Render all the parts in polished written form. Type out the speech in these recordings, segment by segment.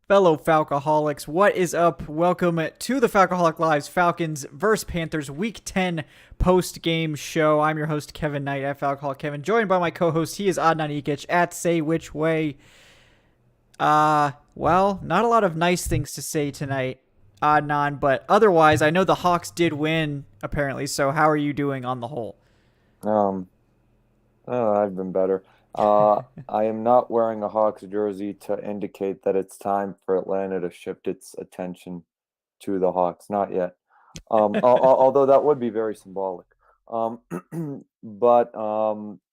Fellow Falcoholics, what is up? Welcome to the Falcoholic Live's Falcons vs. Panthers Week 10 post-game show. I'm your host, Kevin Knight at Falcoholic Kevin, joined by my co-host, he is Adnan Ikic at Say Which Way. Well, not a lot of nice things to say tonight, Adnan, but otherwise, I know the Hawks did win, apparently, so how are you doing on the whole? Um, I've been better. I am not wearing a Hawks jersey to indicate that it's time for Atlanta to shift its attention to the Hawks. Not yet. Although that would be very symbolic. Um, but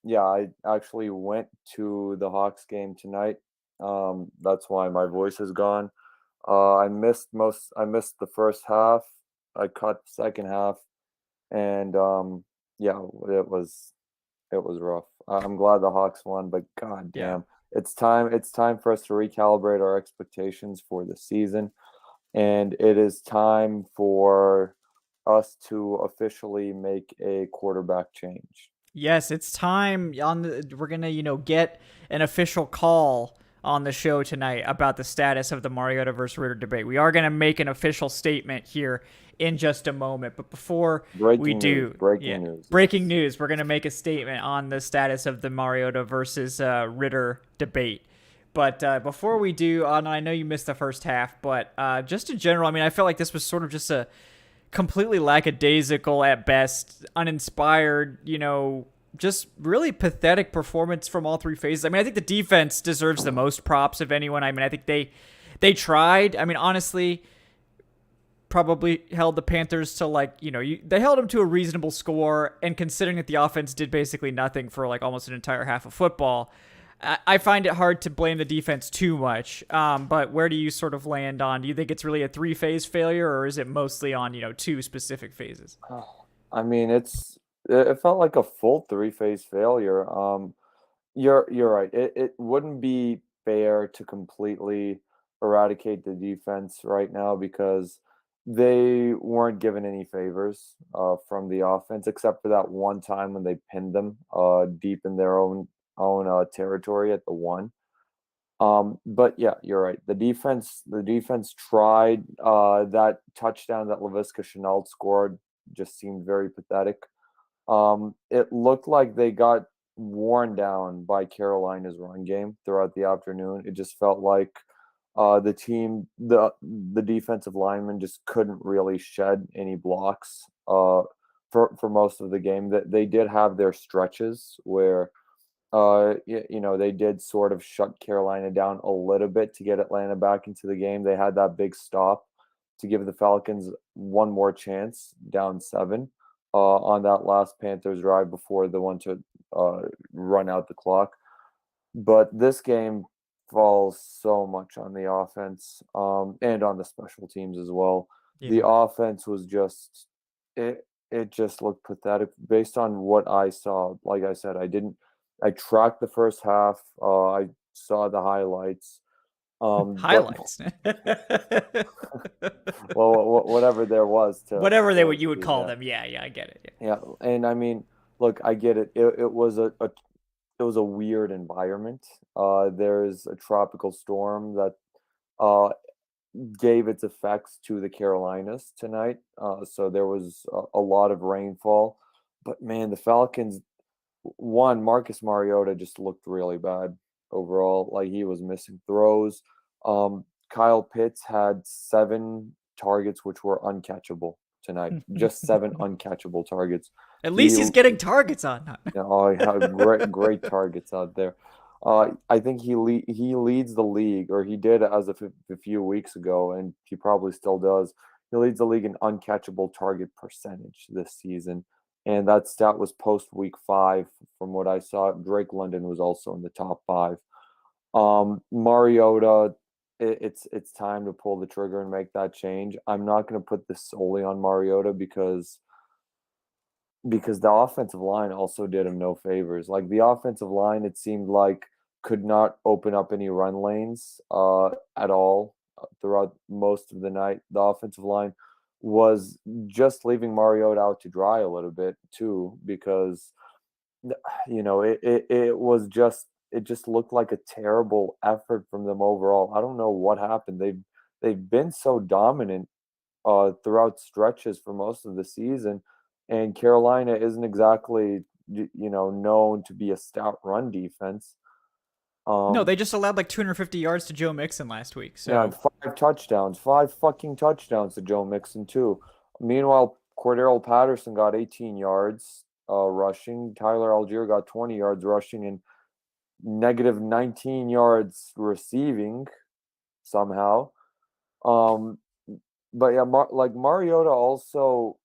yeah, I actually went to the Hawks game tonight. That's why my voice is gone. I missed the first half. I caught the second half, and yeah, it was rough. I'm glad the Hawks won, but god Yeah. damn, it's time. It's time for us to recalibrate our expectations for the season, and it is time for us to officially make a quarterback change. Yes, it's time we're going to, get an official call on the show tonight about the status of the Mariota versus Ritter debate. We are going to make an official statement here in just a moment, but before we Breaking news! do, yeah, Breaking news! breaking Yes. news, we're going to make a statement on the status of the Mariota versus Ritter debate. But before we do, I know you missed the first half, but just in general, I mean, I felt like this was sort of just a completely lackadaisical at best, uninspired, just really pathetic performance from all three phases. I mean, I think the defense deserves the most props of anyone. I mean, I think they tried. I mean, honestly, probably held the Panthers to they held them to a reasonable score, and considering that the offense did basically nothing for like almost an entire half of football, I find it hard to blame the defense too much. But where do you sort of land on? Do you think it's really a three-phase failure, or is it mostly on two specific phases? I mean, it felt like a full three-phase failure. You're right. It wouldn't be fair to completely eradicate the defense right now because they weren't given any favors from the offense except for that one time when they pinned them deep in their own territory at the one. But yeah, you're right. The defense tried. That touchdown that Laviska Shenault scored just seemed very pathetic. It looked like they got worn down by Carolina's run game throughout the afternoon. It just felt like the defensive linemen just couldn't really shed any blocks for most of the game. That they did have their stretches where they did sort of shut Carolina down a little bit to get Atlanta back into the game. They had that big stop to give the Falcons one more chance down seven on that last Panthers drive before the one to run out the clock. But this game falls so much on the offense and on the special teams as well. Yeah. The offense was just it. It just looked pathetic based on what I saw. Like I said, I tracked the first half. I saw the highlights. But Highlights. well, whatever there was Whatever they to would you would see, call yeah, them. Yeah, yeah, I get it. yeah. And I mean, look, I get it. It was it was a weird environment. There's a tropical storm that uh gave its effects to the Carolinas tonight. So there was a lot of rainfall. But man, the Falcons, one, Marcus Mariota just looked really bad overall. Like he was missing throws. Kyle Pitts had 7 targets which were uncatchable tonight. Yeah. Just 7 uncatchable targets. At He, least he's getting targets on. oh, he had great targets out there. I think he leads the league, or he did as of a few weeks ago, and he probably still does. He leads the league in uncatchable target percentage this season, and that stat was post week 5. From what I saw, Drake London was also in the top 5. Mariota, it's time to pull the trigger and make that change. I'm not going to put this solely on Mariota because the offensive line also did him no favors. Like the offensive line, it seemed like could not open up any run lanes at all throughout most of the night. The offensive line was just leaving Mariota out to dry a little bit too, because it was just it just looked like a terrible effort from them overall. I don't know what happened. They've been so dominant throughout stretches for most of the season, and Carolina isn't exactly known to be a stout run defense. No, Um, they just allowed like 250 yards to Joe Mixon last week. yeah, and So five fucking touchdowns to Joe Mixon too. Meanwhile, Cordero Patterson got 18 yards rushing. Tyler Algier got 20 yards rushing and negative 19 yards receiving somehow. Um, but yeah, like Mariota also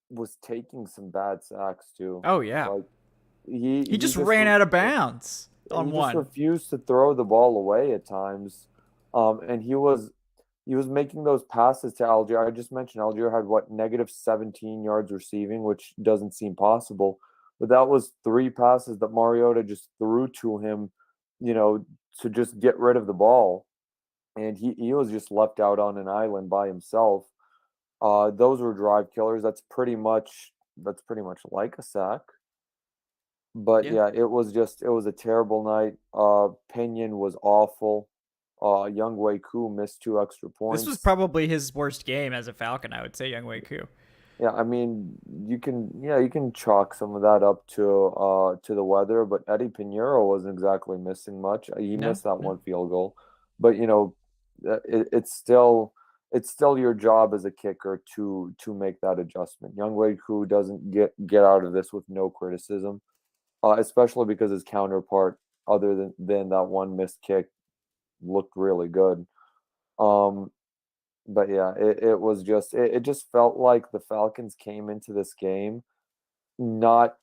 was taking some bad sacks too. oh yeah, Like he he just just ran out of bounds on he just one. refused to throw the ball away at times. And he was making those passes to Algier. I just mentioned Algier had what negative 17 yards receiving, which doesn't seem possible. But that was three passes that Mariota just threw to him, to just get rid of the ball. And he was just left out on an island by himself. Those were drive killers. That's pretty much like a sack. But Yeah, yeah, it was a terrible night. Pinion was awful. Young Wei Koo missed two extra this was points. probably his worst game as a Falcon. I would say Young Wei Koo. Yeah, I mean, you can chalk some of that up to the weather, but Eddie Pinheiro wasn't exactly missing much. He No, missed that no. one field goal, but it's still your job as a kicker to make that adjustment. Young Wei Koo doesn't get out of this with no criticism, especially because his counterpart, other than that one missed kick, looked really good. Um, but yeah, it just felt like the Falcons came into this game not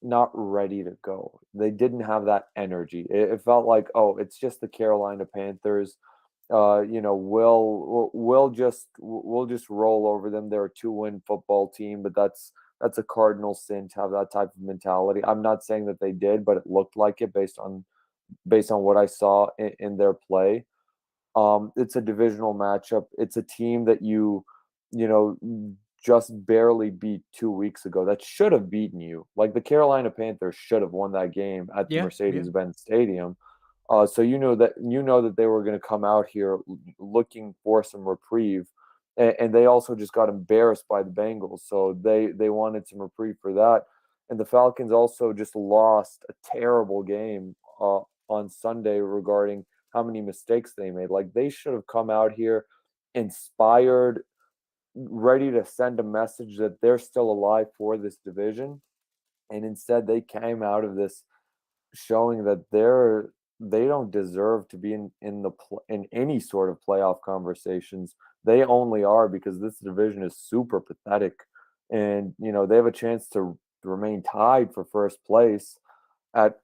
not ready to go. They didn't have that energy. It felt like, oh, it's just the Carolina Panthers. We'll just roll over them. They're a two-win football team, but that's a cardinal sin to have that type of mentality. I'm not saying that they did, but it looked like it based on what I saw in their play. It's a divisional matchup. It's a team that you know, just barely beat 2 weeks ago. That should have beaten you. Like the Carolina Panthers should have won that game at the Yeah, yeah. Mercedes-Benz Stadium. So you know that they were going to come out here looking for some reprieve, and they also just got embarrassed by the Bengals. So they wanted some reprieve for that, and the Falcons also just lost a terrible game on Sunday regarding how many mistakes they made. Like they should have come out here inspired, ready to send a message that they're still alive for this division. And instead they came out of this showing that they don't deserve to be in any sort of playoff conversations. They only are because this division is super pathetic. And they have a chance to remain tied for first place at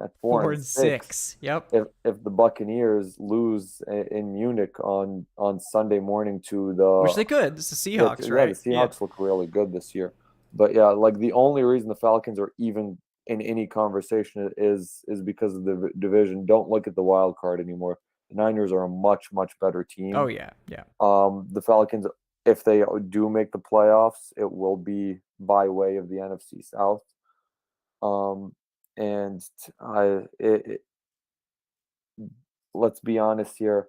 at four Four and and six six. Yep. if the Buccaneers lose in Munich on Sunday morning to Which they could. It's the Seahawks, the right? Yeah. Seahawks look really good this year. But yeah, like the only reason the Falcons are even in any conversation is because of the division. Don't look at the wild card anymore. The Niners are a much better Oh team. yeah, yeah. The Falcons, if they do make the playoffs, it will be by way of the NFC South. Um, and let's be honest here.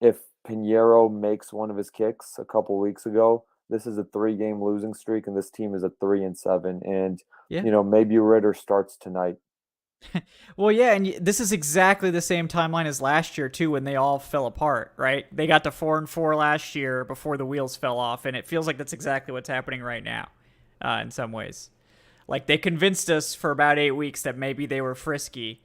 If Pinheiro makes one of his kicks a couple weeks ago, this is a 3-game losing streak, and this team is a 3-7. And Yeah. maybe Ritter starts tonight. Well, yeah, and this is exactly the same timeline as last year too, when they all fell apart, right? They got to 4-4 last year before the wheels fell off, and it feels like that's exactly what's happening right now, in some ways. Like they convinced us for about 8 weeks that maybe they were frisky,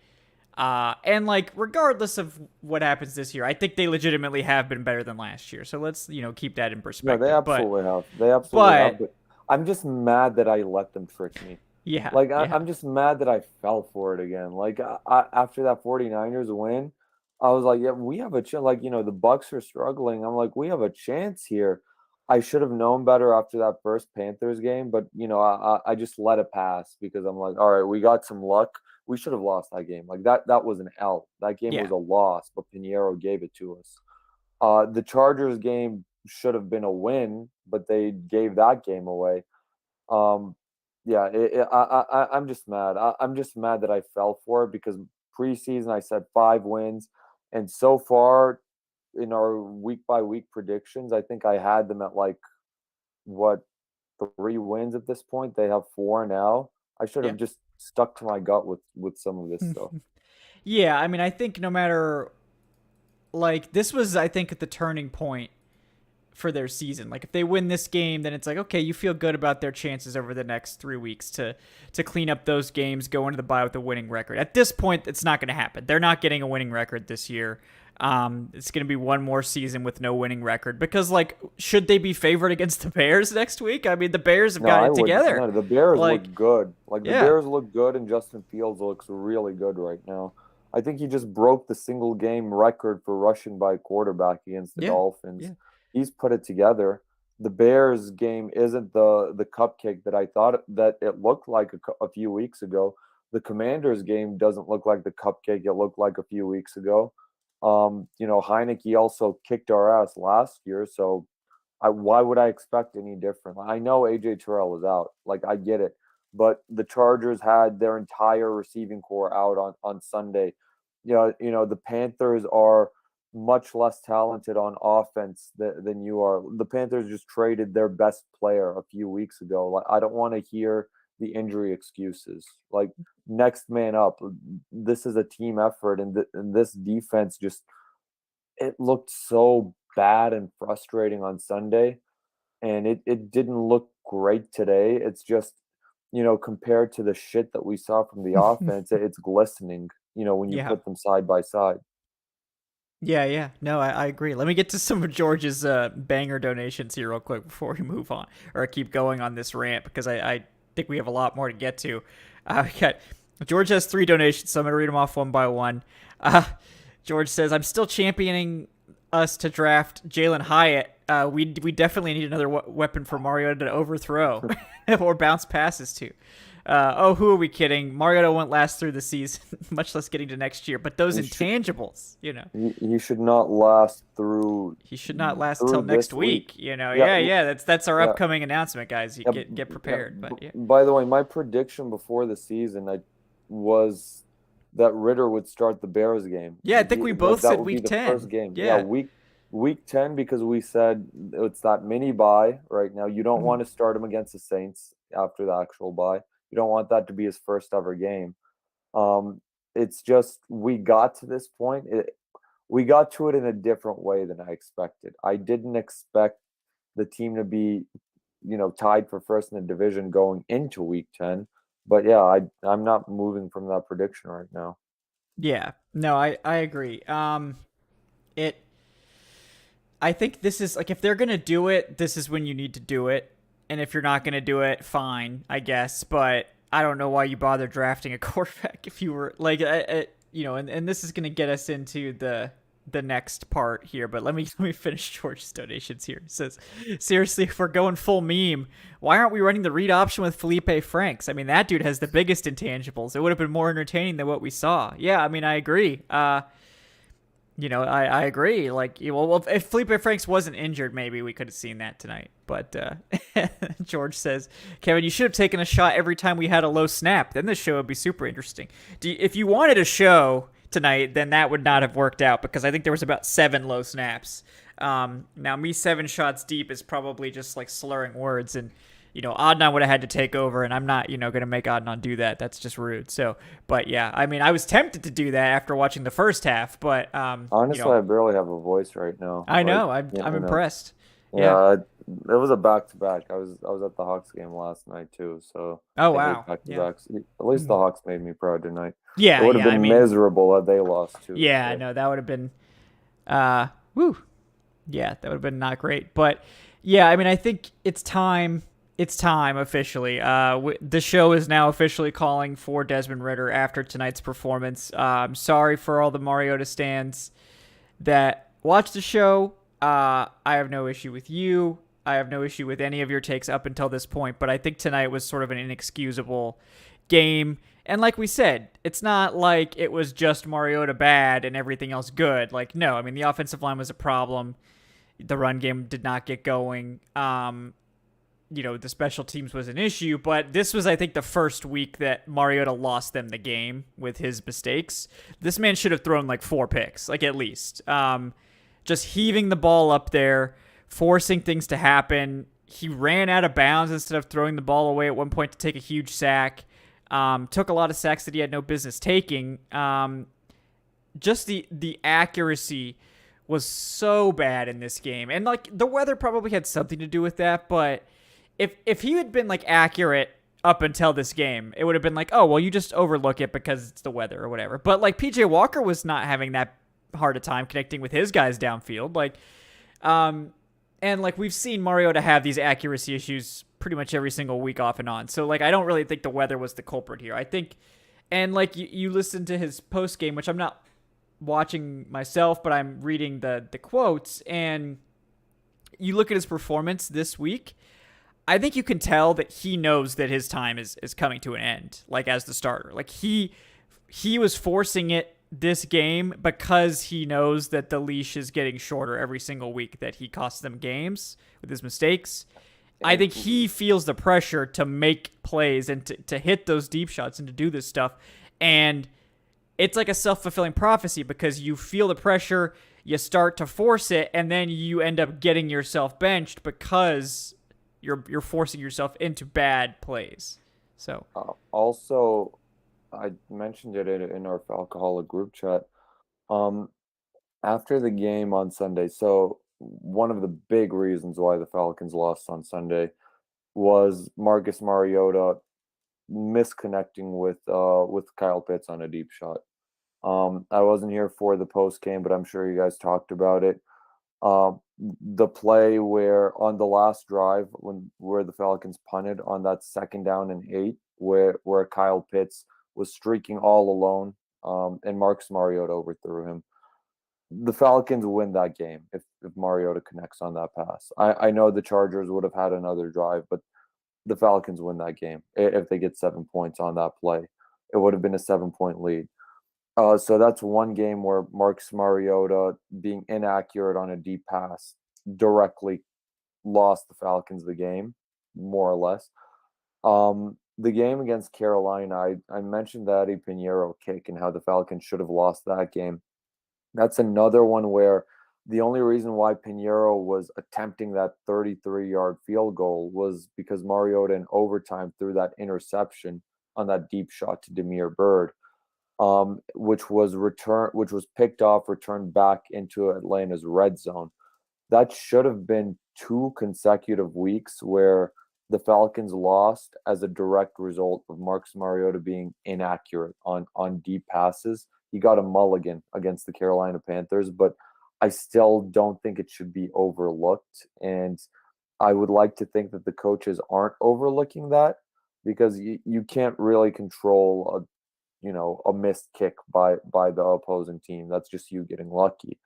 and like regardless of what happens this year, I think they legitimately have been better than last year. So let's keep that in No, they perspective. absolutely have. They absolutely have. But But I'm just mad that I let them trick me. yeah, Like yeah, I'm just mad that I fell for it again. Like after that 49ers win, I was like, yeah, we have a chance. Like the Bucks are struggling. I'm like, we have a chance here. I should have known better after that first Panthers game, but I just let it pass because I'm like, all right, we got some luck. We should have lost that game. Like that was an L. That game yeah. was a loss, but Pinheiro gave it to us. The Chargers game should have been a win, but they gave that game away. Um, yeah, I'm just mad. I'm just mad that I fell for it because preseason, I said 5 wins. And so far in our week by week predictions, I think I had them at like what 3 wins at this point. They have 4 now. I should Yeah. have just stuck to my gut with some of this stuff. Yeah, I mean, I think no matter, like, this was, I think, the turning point for their season. Like, if they win this game, then it's like, okay, you feel good about their chances over the next 3 weeks to clean up those games, go into the bye with a winning record. At this point, it's not going to happen. They're not getting a winning record this year. It's going to be one more season with no winning record because, like, should they be favored against the Bears next week? I mean, the Bears have No, got I it wouldn't. together. No, the Bears Like, look good. Like the yeah, Bears look good, and Justin Fields looks really good right now. I think he just broke the single game record for rushing by a quarterback against the yeah, Dolphins. yeah. He's put it together. The Bears game isn't the cupcake that I thought that it looked like a few weeks ago. The Commanders game doesn't look like the cupcake it looked like a few weeks ago. Heineke also kicked our ass last year, so why would I expect any different? I know AJ Terrell is out, like I get it, but the Chargers had their entire receiving core out on Sunday. The Panthers are much less talented on offense than you are. The Panthers just traded their best player a few weeks ago. Like I don't want to hear the injury excuses. Like next man up. This is a team effort, and this defense just it looked so bad and frustrating on Sunday, and it didn't look great today. It's just, compared to the shit that we saw from the offense, it's glistening, when you Yeah. put them side by side. Yeah, yeah. No, I agree. Let me get to some of George's banger donations here real quick before we move on or keep going on this rant because I think we have a lot more to get to. George has 3 donations, so I'm going to read them off one by one. George says, I'm still championing us to draft Jalen Hyatt. We definitely need another weapon for Mariota to overthrow or bounce passes to. Who are we kidding? Mariota won't last through the season, much less getting to next year. But those intangibles, He should not last through. He should not last through till next this week. Yeah, Yeah. That's our yeah, upcoming announcement, guys. You yeah, get prepared. But yeah, By the way, my prediction before the season, was that Ritter would start the Bears game. yeah. I think we both That said would be week the 10. first game. Yeah, Yeah. week 10 because we said it's that mini bye right now. You don't Mhm. want to start him against the Saints after the actual bye. You don't want that to be his first ever game. It's just we got to this point. We got to it in a different way than I expected. I didn't expect the team to be, tied for first in the division going into week 10. But yeah, I'm not moving from that prediction right now. Yeah. No, I agree. It. I think this is like if they're gonna do it, this is when you need to do it. And if you're not gonna do it, fine, I guess. But I don't know why you bother drafting a quarterback if you were like, and this is gonna get us into the next part here. But let me finish George's donations here. It says, seriously, if we're going full meme, why aren't we running the read option with Felipe Franks? I mean, that dude has the biggest intangibles. It would have been more entertaining than what we saw. Yeah, I mean, I agree. I agree. Like, well, if Felipe Franks wasn't injured, maybe we could have seen that tonight. But George says, Kevin, you should have taken a shot every time we had a low snap. Then the show would be super interesting. If you wanted a show tonight, then that would not have worked out because I think there was about 7 low snaps. Now, me 7 shots deep is probably just like slurring words, and Adnan would have had to take over, and I'm not, going to make Adnan do that. That's just rude. So, but yeah, I mean, I was tempted to do that after watching the first half, but Honestly, I barely have a voice right now. I know, Like, I'm impressed. Yeah, it was a back to back. I was at the Hawks game last night too, so Oh I wow, hate back to yeah, backs. At least the Hawks made me proud tonight. yeah, It would have yeah. I been mean, miserable had they lost too. yeah, So. no, that would have been, woo, yeah, that would have been not great. But yeah, I mean, I think it's time. It's time officially. The show is now officially calling for Desmond Ritter after tonight's performance. I'm sorry for all the Mariota stands that watch the show. I have no issue with you. I have no issue with any of your takes up until this point, but I think tonight was sort of an inexcusable game. And like we said, it's not like it was just Mariota bad and everything else good. Like, no, I mean, the offensive line was a problem. The run game did not get going. the special teams was an issue, but this was, I think, the first week that Mariota lost them the game with his mistakes. This man should have thrown like 4 picks, like at least. Just heaving the ball up there, forcing things to happen. He ran out of bounds instead of throwing the ball away at one point to take a huge sack. Took a lot of sacks that he had no business taking. Just the accuracy was so bad in this game. And like the weather probably had something to do with that, but if he had been like accurate up until this game, it would have been like, oh, well, you just overlook it because it's the weather or whatever. But like PJ Walker was not having that hard a time connecting with his guys downfield. Like, and like we've seen Mariota have these accuracy issues pretty much every single week off and on. So like I don't really think the weather was the culprit here. I think, and like you listen to his post game, which I'm not watching myself, but I'm reading the quotes, and you look at his performance this week. I think you can tell that he knows that his time is coming to an end, like as the starter. Like he was forcing it this game because he knows that the leash is getting shorter every single week that he costs them games with his mistakes. I think he feels the pressure to make plays and to hit those deep shots and to do this stuff. And it's like a self-fulfilling prophecy because you feel the pressure, you start to force it, and then you end up getting yourself benched because you're forcing yourself into bad plays. So also, I mentioned it in our Falcoholic group chat. After the game on Sunday, so one of the big reasons why the Falcons lost on Sunday was Marcus Mariota misconnecting with Kyle Pitts on a deep shot. I wasn't here for the post game, but I'm sure you guys talked about it. The play where on the last drive where the Falcons punted on that 2nd down and 8, where Kyle Pitts was streaking all alone, and Marcus Mariota overthrew him. The Falcons win that game if Mariota connects on that pass. I know the Chargers would have had another drive, but the Falcons win that game if they get 7 points on that play. It would have been a 7-point lead. So that's one game where Marcus Mariota being inaccurate on a deep pass directly lost the Falcons the game, more or less. The game against Carolina, I mentioned that Eddie Pinheiro kick and how the Falcons should have lost that game. That's another one where the only reason why Pinheiro was attempting that 33-yard field goal was because Mariota in overtime threw that interception on that deep shot to Damiere Byrd. Which was picked off, returned back into Atlanta's red zone. That should have been 2 consecutive weeks where the Falcons lost as a direct result of Marcus Mariota being inaccurate on deep passes. He got a mulligan against the Carolina Panthers, but I still don't think it should be overlooked. And I would like to think that the coaches aren't overlooking that because you can't really control a missed kick by the opposing team. That's just you getting lucky.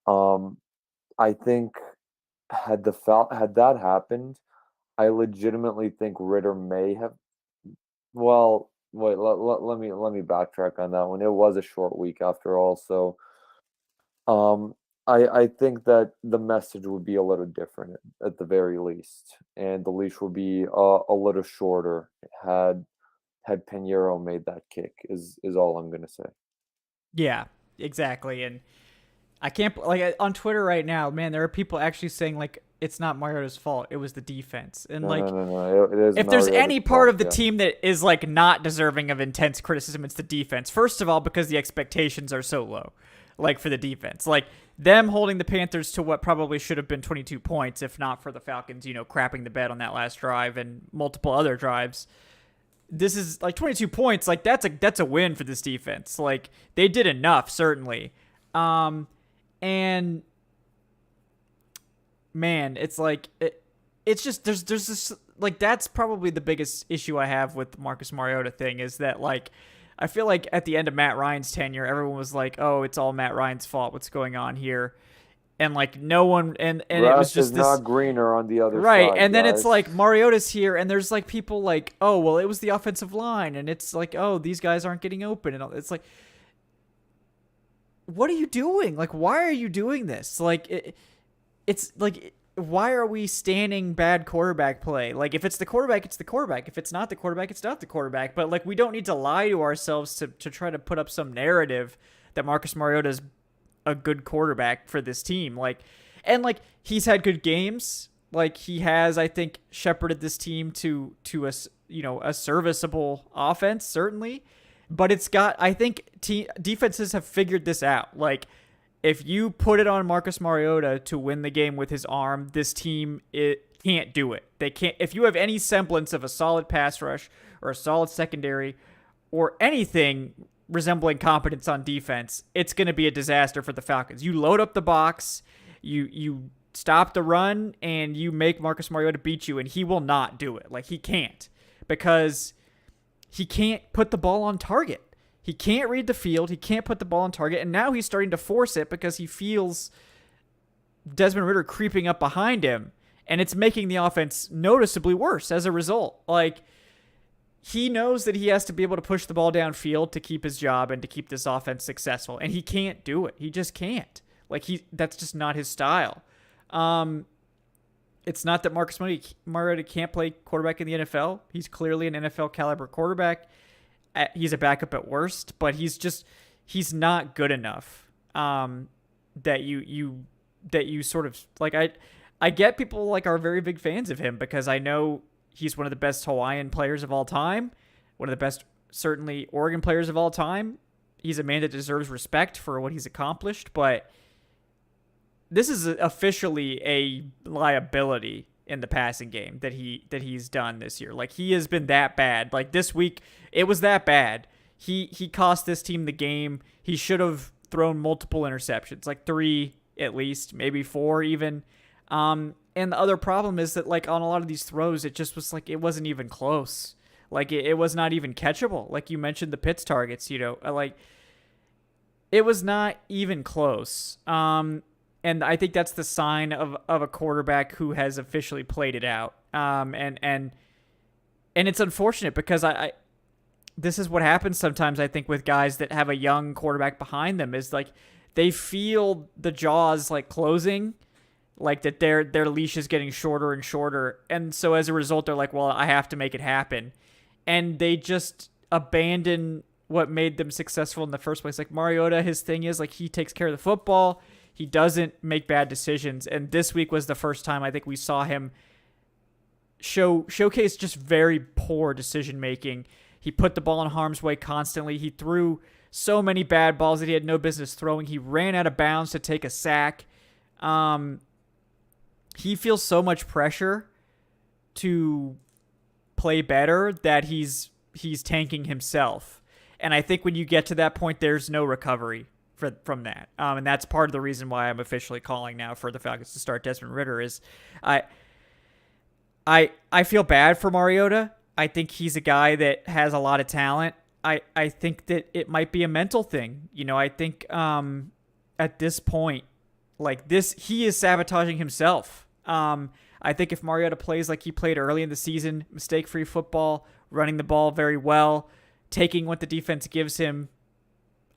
I think had that happened, I legitimately think Ritter may have. Well, wait, let me backtrack on that one. It was a short week after all, so I think that the message would be a little different at the very least, and the leash would be a little shorter had Pinheiro made that kick is all I'm going to say. yeah, exactly. And I can't, like, on Twitter right now, man, there are people actually saying like it's not Mariota's fault, it was the defense. And no. It is if there's Mariota's any part fault, of the team that is like not deserving of intense criticism, it's the defense. First of all, because the expectations are so low, like for the defense, like them holding the Panthers to what probably should have been 22 points, if not for the Falcons, crapping the bed on that last drive and multiple other drives. This is like 22 points. Like that's a win for this defense. Like they did enough, certainly. And man, it's like it's just there's this, like, that's probably the biggest issue I have with the Marcus Mariota thing is that, like, I feel like at the end of Matt Ryan's tenure, everyone was like, oh, it's all Matt Ryan's fault. What's going on here? And like no one, and it was just is this, not greener on the other side, right? And then guys. it's like Mariota's here, and there's like people like, oh, well, it was the offensive line, and it's like, oh, these guys aren't getting open, and it's like, what are you doing? Like, why are you doing this? Like, it's like, why are we standing bad quarterback play? Like, if it's the quarterback, it's the quarterback. If it's not the quarterback, it's not the quarterback. But like, we don't need to lie to ourselves to try to put up some narrative that Marcus Mariota is a good quarterback for this team. Like, and like, he's had good games. Like, he has, I think, shepherded this team to a a serviceable offense, certainly. But it's got, I think, defenses have figured this out. Like, if you put it on Marcus Mariota to win the game with his arm, this team, it can't do it. They can't. If you have any semblance of a solid pass rush or a solid secondary or anything resembling competence on defense, it's going to be a disaster for the Falcons. You load up the box, you stop the run, and you make Marcus Mariota beat you, and he will not do it. Like, he can't, because he can't put the ball on target. He can't read the field. He can't put the ball on target. And now he's starting to force it because he feels Desmond Ridder creeping up behind him. And it's making the offense noticeably worse as a result. Like, he knows that he has to be able to push the ball downfield to keep his job and to keep this offense successful. And he can't do it. He just can't. Like, that's just not his style. It's not that Marcus Mariota can't play quarterback in the NFL. He's clearly an NFL caliber quarterback. He's a backup at worst, but he's not good enough that you sort of like. I get people like are very big fans of him because I know he's one of the best Hawaiian players of all time, one of the best certainly Oregon players of all time. He's a man that deserves respect for what he's accomplished, but this is officially a liability in the passing game that he's done this year. Like, he has been that bad. Like, this week, it was that bad. He cost this team the game. He should have thrown multiple interceptions, like 3 at least, maybe 4 even. And the other problem is that, like, on a lot of these throws, it just was like, it wasn't even close. Like, it was not even catchable. Like, you mentioned the Pitts targets, like, it was not even close. And I think that's the sign of a quarterback who has officially played it out. And it's unfortunate because this is what happens sometimes, I think, with guys that have a young quarterback behind them, is like they feel the jaws like closing, like that their leash is getting shorter and shorter. And so as a result, they're like, well, I have to make it happen. And they just abandon what made them successful in the first place. Like, Mariota, his thing is like he takes care of the football. He doesn't make bad decisions. And this week was the first time I think we saw him showcase just very poor decision making. He put the ball in harm's way constantly. He threw so many bad balls that he had no business throwing. He ran out of bounds to take a sack. He feels so much pressure to play better that he's tanking himself. And I think when you get to that point, there's no recovery from that. And that's part of the reason why I'm officially calling now for the Falcons to start Desmond Ridder. Is I feel bad for Mariota. I think he's a guy that has a lot of talent. I think that it might be a mental thing. I think at this point, like this, he is sabotaging himself. I think if Mariota plays like he played early in the season, mistake-free football, running the ball very well, taking what the defense gives him,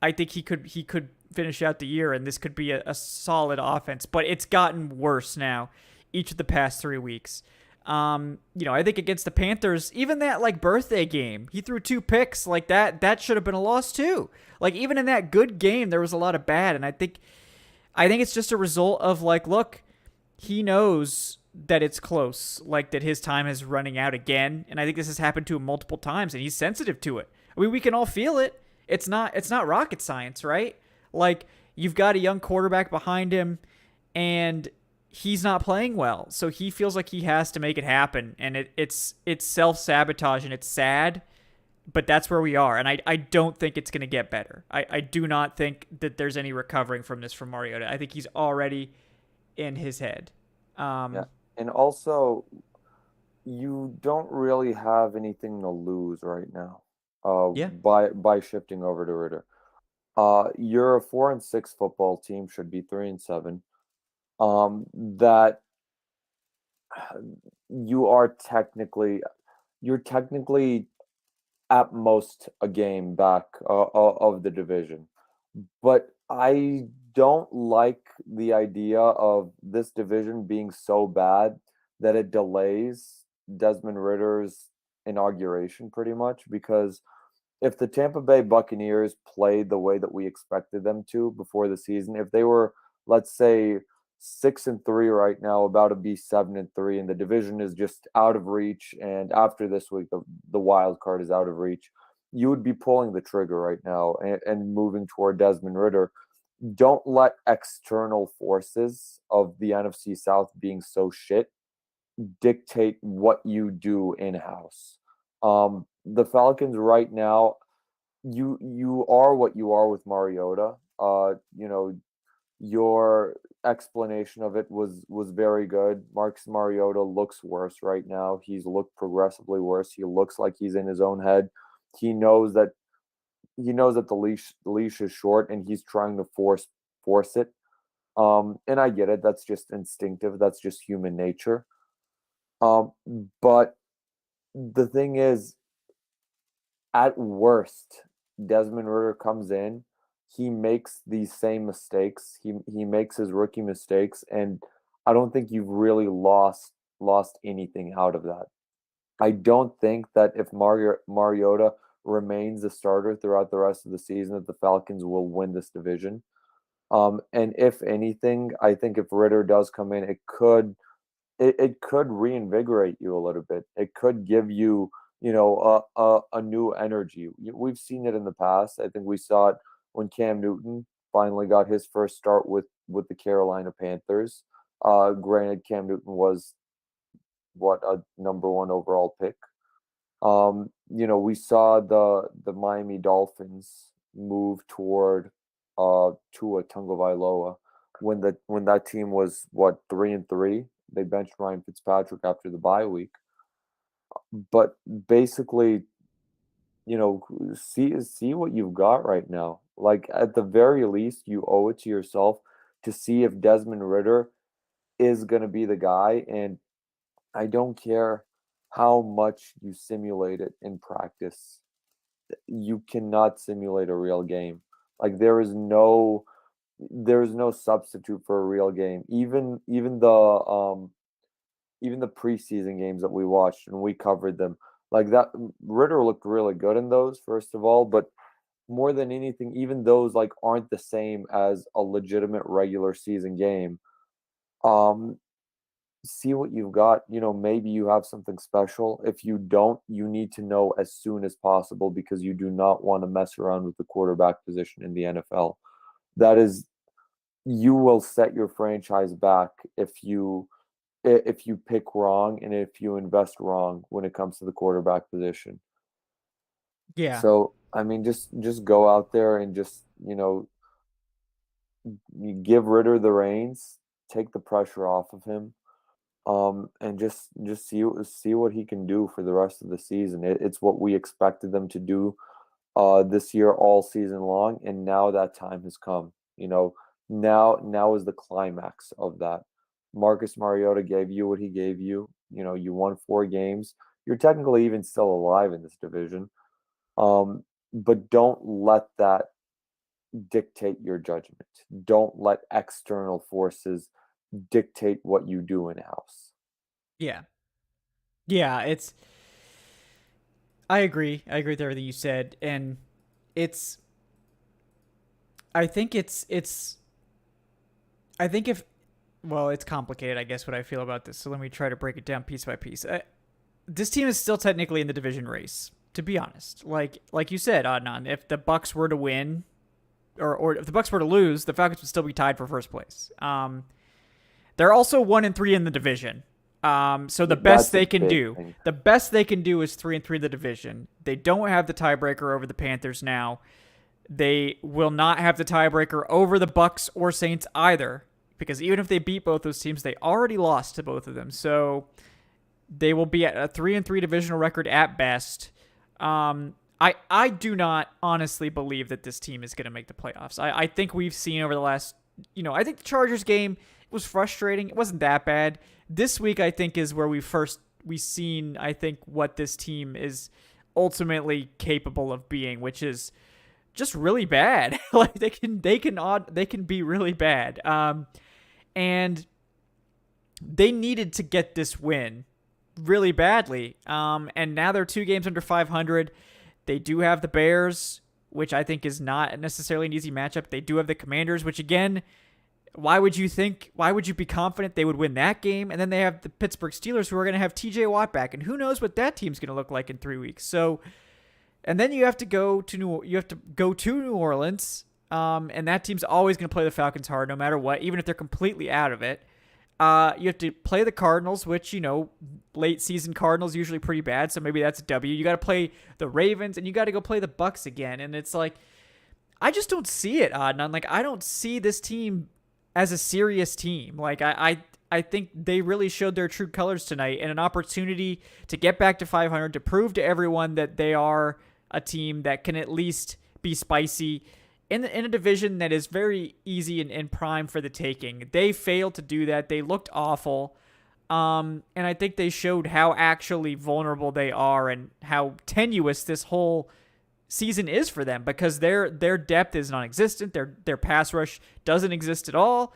I think he could finish out the year, and this could be a solid offense. But it's gotten worse now, each of the past 3 weeks. I think against the Panthers, even that like birthday game, he threw 2 picks like that. That should have been a loss too. Like, even in that good game, there was a lot of bad, and I think it's just a result of like, look, he knows that it's close, like that his time is running out again, and I think this has happened to him multiple times, and he's sensitive to it. I mean, we can all feel it. It's not rocket science, right? Like, you've got a young quarterback behind him, and he's not playing well, so he feels like he has to make it happen, and it's self-sabotage, and it's sad, but that's where we are, and I don't think it's going to get better. I do not think that there's any recovering from this from Mariota. I think he's already in his head. Yeah. And also, you don't really have anything to lose right now Yeah. by shifting over to Ritter. You're a 4-6 football team, should be 3-7. That you're technically at most a game back of the division, but I don't like the idea of this division being so bad that it delays Desmond Ritter's inauguration pretty much, because if the Tampa Bay Buccaneers played the way that we expected them to before the season, if they were, let's say, 6-3 right now, about to be 7-3, and the division is just out of reach, and after this week, the wild card is out of reach, you would be pulling the trigger right now and moving toward Desmond Ritter. Don't let external forces of the NFC South being so shit dictate what you do in house. The Falcons right now, you are what you are with Mariota. Your explanation of it was very good. Marcus Mariota looks worse right now. He's looked progressively worse. He looks like he's in his own head. He knows that the leash is short, and he's trying to force it. And I get it. That's just instinctive. That's just human nature. Um, but the thing is, at worst, Desmond Ritter comes in, he makes these same mistakes. He makes his rookie mistakes, and I don't think you've really lost anything out of that. I don't think that if Mariota remains a starter throughout the rest of the season, that the Falcons will win this division. And if anything, I think if Ritter does come in, it could reinvigorate you a little bit. It could give you, a new energy. We've seen it in the past. I think we saw it when Cam Newton finally got his first start with the Carolina Panthers. Granted, Cam Newton was what, a number one overall pick. We saw the Miami Dolphins move toward Tua Tagovailoa when that team was what, 3-3. They benched Ryan Fitzpatrick after the bye week. But basically, see what you've got right now. Like, at the very least, you owe it to yourself to see if Desmond Ritter is going to be the guy. And I don't care how much you simulate it in practice. You cannot simulate a real game. Like, there is no substitute for a real game. Even the preseason games that we watched and we covered them, like that, Ritter looked really good in those, first of all, but more than anything, even those like aren't the same as a legitimate regular season game. Um, See what you've got. Maybe you have something special. If you don't, you need to know as soon as possible, because you do not want to mess around with the quarterback position in the NFL. That is, you will set your franchise back if you pick wrong and if you invest wrong when it comes to the quarterback position. Yeah. So, I mean, just go out there and just, you give Ritter the reins, take the pressure off of him, and just see what he can do for the rest of the season. It's what we expected them to do this year all season long, and now that time has come. Now is the climax of that. Marcus Mariota gave you what he gave you. You won 4 games. You're technically even still alive in this division. But don't let that dictate your judgment. Don't let external forces dictate what you do in house. Yeah. Yeah, I agree. I agree with everything you said, and it's I think it's I think if well, it's complicated, I guess, what I feel about this. So let me try to break it down piece by piece. This team is still technically in the division race, to be honest. Like you said, Adnan, if the Bucks were to win, or if the Bucks were to lose, the Falcons would still be tied for first place. They're also 1-3 in the division. So the best they can do, thing. the best they can do is 3-3 in the division. They don't have the tiebreaker over the Panthers now. They will not have the tiebreaker over the Bucks or Saints either, because even if they beat both those teams, they already lost to both of them. So they will be at a 3-3 divisional record at best. I do not honestly believe that this team is going to make the playoffs. I think we've seen over the last, I think the Chargers game was frustrating. It wasn't that bad. This week, I think, is where we've seen, I think, what this team is ultimately capable of being, which is just really bad. Like they can be really bad. And they needed to get this win really badly. And now they're 2 games under 500. They do have the Bears, which I think is not necessarily an easy matchup. They do have the Commanders, which again, why would you be confident they would win that game? And then they have the Pittsburgh Steelers, who are going to have TJ Watt back, and who knows what that team's going to look like in 3 weeks. So, and then you have to go to New Orleans, and that team's always going to play the Falcons hard, no matter what, even if they're completely out of it. You have to play the Cardinals, which, late season Cardinals usually pretty bad, so maybe that's a W. You got to play the Ravens, and you got to go play the Bucks again. And it's like, I just don't see it, Adnan. Like, I don't see this team as a serious team. Like, I think they really showed their true colors tonight, and an opportunity to get back to 500, to prove to everyone that they are a team that can at least be spicy in a division that is very easy and prime for the taking. They failed to do that. They looked awful. And I think they showed how actually vulnerable they are and how tenuous this whole season is for them, because their depth is non-existent. Their pass rush doesn't exist at all.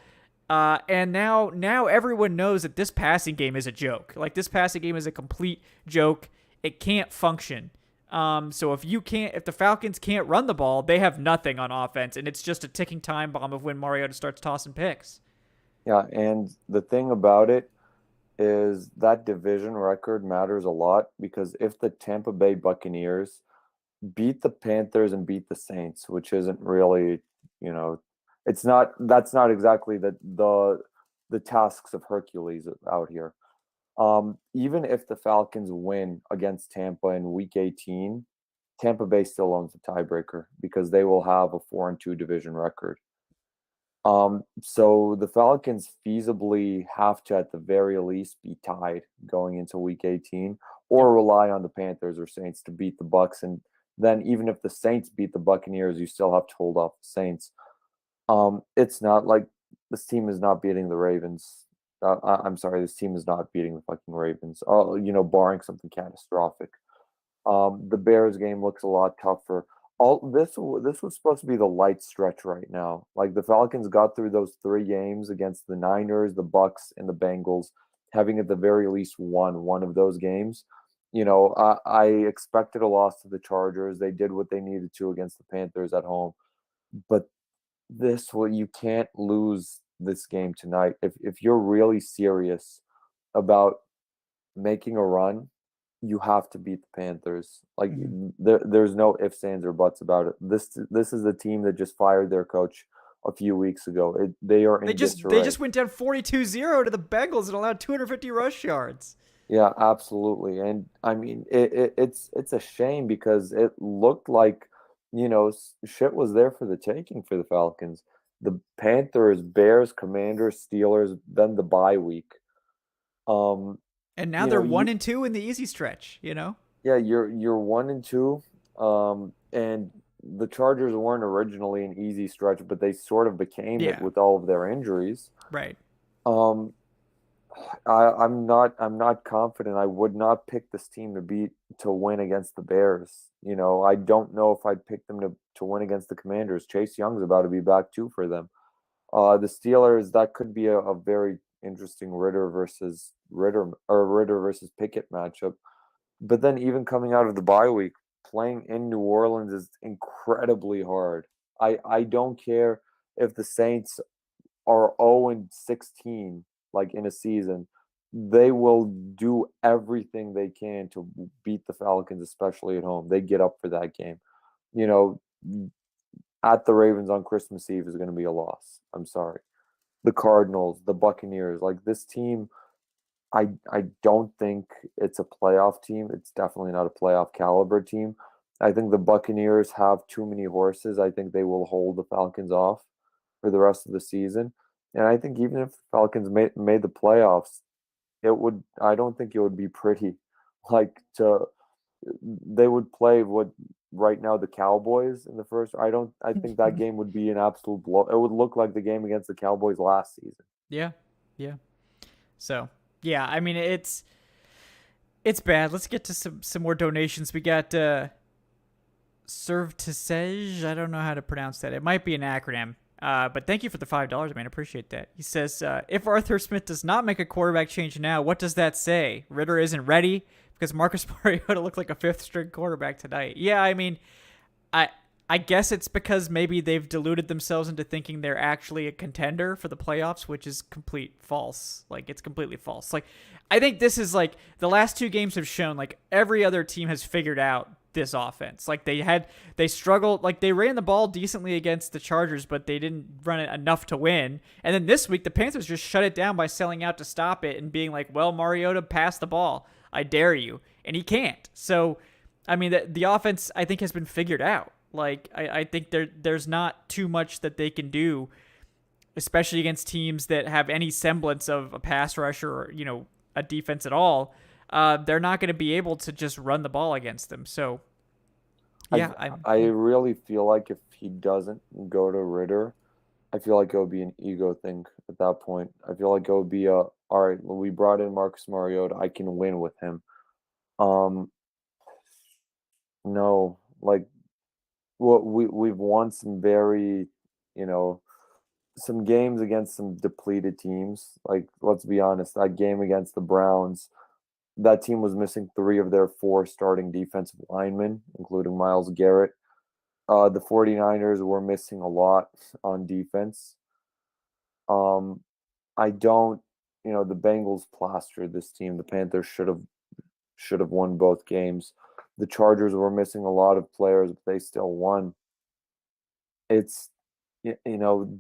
And now everyone knows that this passing game is a joke. Like, this passing game is a complete joke. It can't function. So if the Falcons can't run the ball, they have nothing on offense, and it's just a ticking time bomb of when Mariota starts tossing picks. Yeah, and the thing about it is that division record matters a lot, because if the Tampa Bay Buccaneers beat the Panthers and beat the Saints, which isn't really, that's not exactly the tasks of Hercules out here. Even if the Falcons win against Tampa in Week 18, Tampa Bay still owns the tiebreaker, because they will have a 4-2 division record. So the Falcons feasibly have to, at the very least, be tied going into Week 18, or rely on the Panthers or Saints to beat the Bucks. And then even if the Saints beat the Buccaneers, you still have to hold off the Saints. It's not like this team is not beating the Ravens. I'm sorry, this team is not beating the fucking Ravens. Barring something catastrophic. The Bears game looks a lot tougher. This was supposed to be the light stretch right now. Like, the Falcons got through those 3 games against the Niners, the Bucks, and the Bengals, having at the very least won one of those games. I expected a loss to the Chargers. They did what they needed to against the Panthers at home, but you can't lose this game tonight. If you're really serious about making a run, you have to beat the Panthers. Like, there's no ifs, ands, or buts about it. This is the team that just fired their coach a few weeks ago. They are in disarray. They just went down 42-0 to the Bengals and allowed 250 rush yards. Yeah, absolutely. And I mean, it's a shame, because it looked like, shit was there for the taking for the Falcons. The Panthers, Bears, Commanders, Steelers, then the bye week. And now they're 1-2 in the easy stretch, Yeah, you're 1-2. And the Chargers weren't originally an easy stretch, but they sort of became it with all of their injuries. Right. I'm not confident. I would not pick this team to win against the Bears. I don't know if I'd pick them to win against the Commanders. Chase Young's about to be back too for them. The Steelers, that could be a very interesting Ritter versus Pickett matchup. But then, even coming out of the bye week, playing in New Orleans is incredibly hard. I don't care if the Saints are 0-16, like, in a season. They will do everything they can to beat the Falcons, especially at home. They get up for that game. At the Ravens on Christmas Eve is going to be a loss. I'm sorry. The Cardinals, the Buccaneers, like, this team, I don't think it's a playoff team. It's definitely not a playoff caliber team. I think the Buccaneers have too many horses. I think they will hold the Falcons off for the rest of the season. And I think even if the Falcons made the playoffs, I don't think it would be pretty. They would play what right now the Cowboys in the first. I think that game would be an absolute blow. It would look like the game against the Cowboys last season. Yeah. So, yeah, I mean, it's bad. Let's get to some more donations. We got Servtisage. I don't know how to pronounce that. It might be an acronym. But thank you for the $5, man. I appreciate that. He says, if Arthur Smith does not make a quarterback change now, what does that say? Ritter isn't ready because Marcus Mariota looked like a fifth-string quarterback tonight. Yeah, I mean, I guess it's because maybe they've deluded themselves into thinking they're actually a contender for the playoffs, which is complete false. Like, it's completely false. Like, I think this is like the last two games have shown like every other team has figured out this offense. Like they struggled, like they ran the ball decently against the Chargers, but they didn't run it enough to win. And then this week the Panthers just shut it down by selling out to stop it and being like, well, Mariota, pass the ball. I dare you. And he can't. So, I mean, the offense I think has been figured out. Like I think there's not too much that they can do, especially against teams that have any semblance of a pass rush or, a defense at all. They're not going to be able to just run the ball against them. So, yeah. I really feel like if he doesn't go to Ritter, I feel like it would be an ego thing at that point. I feel like it would be all right, well, we brought in Marcus Mariota. I can win with him. No, like, well, we've won some very, some games against some depleted teams. Like, let's be honest, that game against the Browns, that team was missing 3 of their 4 starting defensive linemen, including Myles Garrett. The 49ers were missing a lot on defense. I don't, the Bengals plastered this team. The Panthers should have won both games. The Chargers were missing a lot of players, but they still won. It's,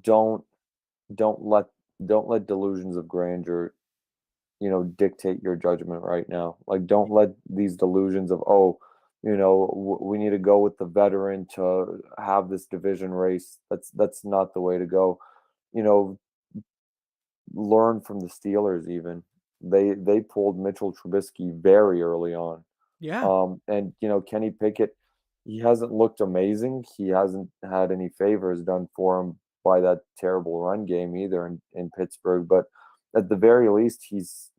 don't let delusions of grandeur, dictate your judgment right now. Like, don't let these delusions of, we need to go with the veteran to have this division race. That's not the way to go. Learn from the Steelers. Even they pulled Mitchell Trubisky very early on. Yeah. And Kenny Pickett, he hasn't looked amazing. He hasn't had any favors done for him by that terrible run game either in Pittsburgh. But at the very least, he's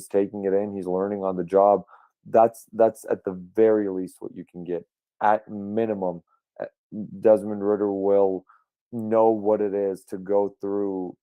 taking it in. He's learning on the job. That's at the very least what you can get. At minimum, Desmond Ritter will know what it is to go through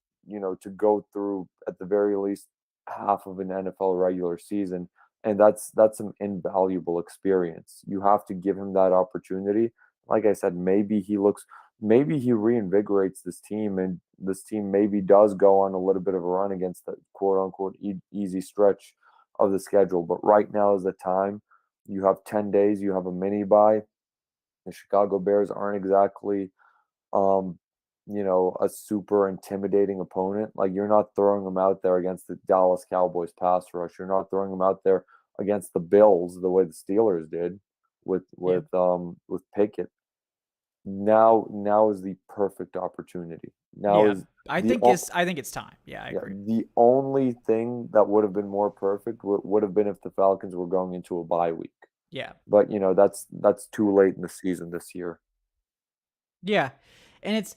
at the very least half of an NFL regular season. And that's an invaluable experience. You have to give him that opportunity. Like I said, maybe he reinvigorates this team, and this team maybe does go on a little bit of a run against the quote unquote easy stretch of the schedule. But right now is the time. You have 10 days. You have a mini bye. The Chicago Bears aren't exactly, a super intimidating opponent. Like, you're not throwing them out there against the Dallas Cowboys pass rush. You're not throwing them out there against the Bills the way the Steelers did with Pickett. Now is the perfect opportunity. I think it's time. Yeah, I agree. The only thing that would have been more perfect would have been if the Falcons were going into a bye week. Yeah. But that's too late in the season this year. Yeah. And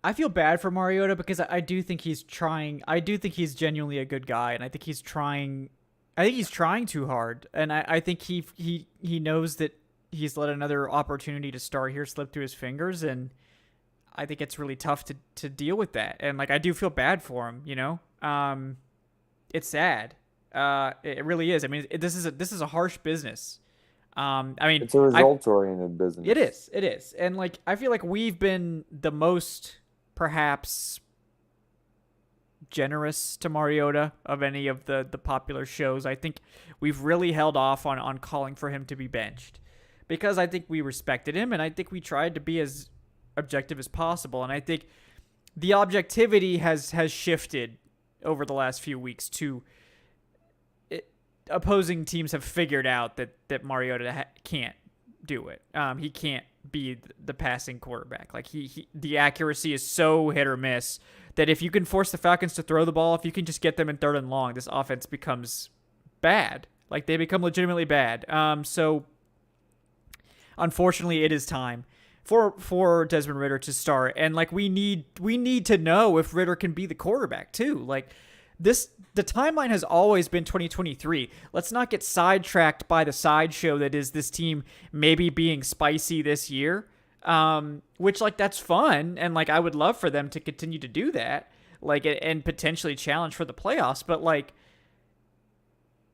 I feel bad for Mariota because I do think he's trying. I do think he's genuinely a good guy, and I think he's trying too hard. And I think he knows that he's let another opportunity to start here slip through his fingers, and I think it's really tough to deal with that. And like, I do feel bad for him, it's sad. It really is. I mean, this is a harsh business. It's a results-oriented business. It is. And like, I feel like we've been the most perhaps generous to Mariota of any of the popular shows. I think we've really held off on calling for him to be benched because I think we respected him, and I think we tried to be as objective as possible. And I think the objectivity has shifted over the last few weeks to opposing teams have figured out that Mariota can't do it. He can't be the passing quarterback. Like the accuracy is so hit or miss that if you can force the Falcons to throw the ball, if you can just get them in 3rd and long, this offense becomes bad. Like, they become legitimately bad. So unfortunately, it is time for Desmond Ritter to start. And like, we need to know if Ritter can be the quarterback too. Like, the timeline has always been 2023. Let's not get sidetracked by the sideshow that is this team maybe being spicy this year. Which like that's fun, and like I would love for them to continue to do that, like and potentially challenge for the playoffs. But like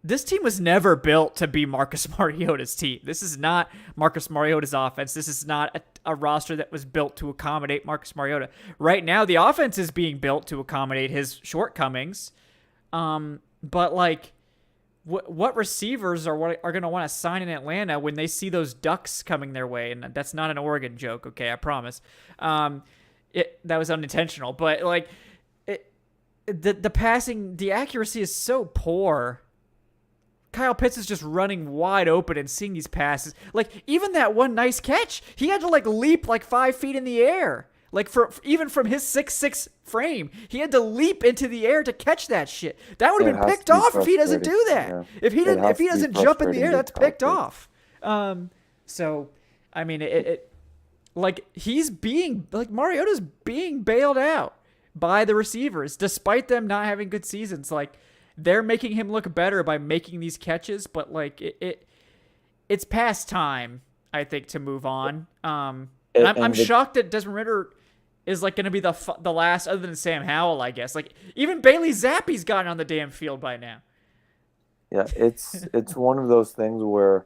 this team was never built to be Marcus Mariota's team. This is not Marcus Mariota's offense. This is not a roster that was built to accommodate Marcus Mariota. Right now, the offense is being built to accommodate his shortcomings. But like, what receivers are going to want to sign in Atlanta when they see those ducks coming their way? And that's not an Oregon joke, okay? I promise. That was unintentional, but like, the passing, the accuracy is so poor. Kyle Pitts is just running wide open and seeing these passes. Like, even that one nice catch, he had to like leap like 5 feet in the air. Like even from his 6'6" frame, he had to leap into the air to catch that shit. That would have been picked off if he doesn't do that. Yeah. If he doesn't jump in the air, that's picked off. So I mean, like he's being like Mariota's being bailed out by the receivers, despite them not having good seasons. Like they're making him look better by making these catches, but like it's past time, I think, to move on. I'm shocked that Desmond Ridder is like going to be the last, other than Sam Howell, I guess. Like even Bailey Zappi's gotten on the damn field by now. Yeah, it's one of those things where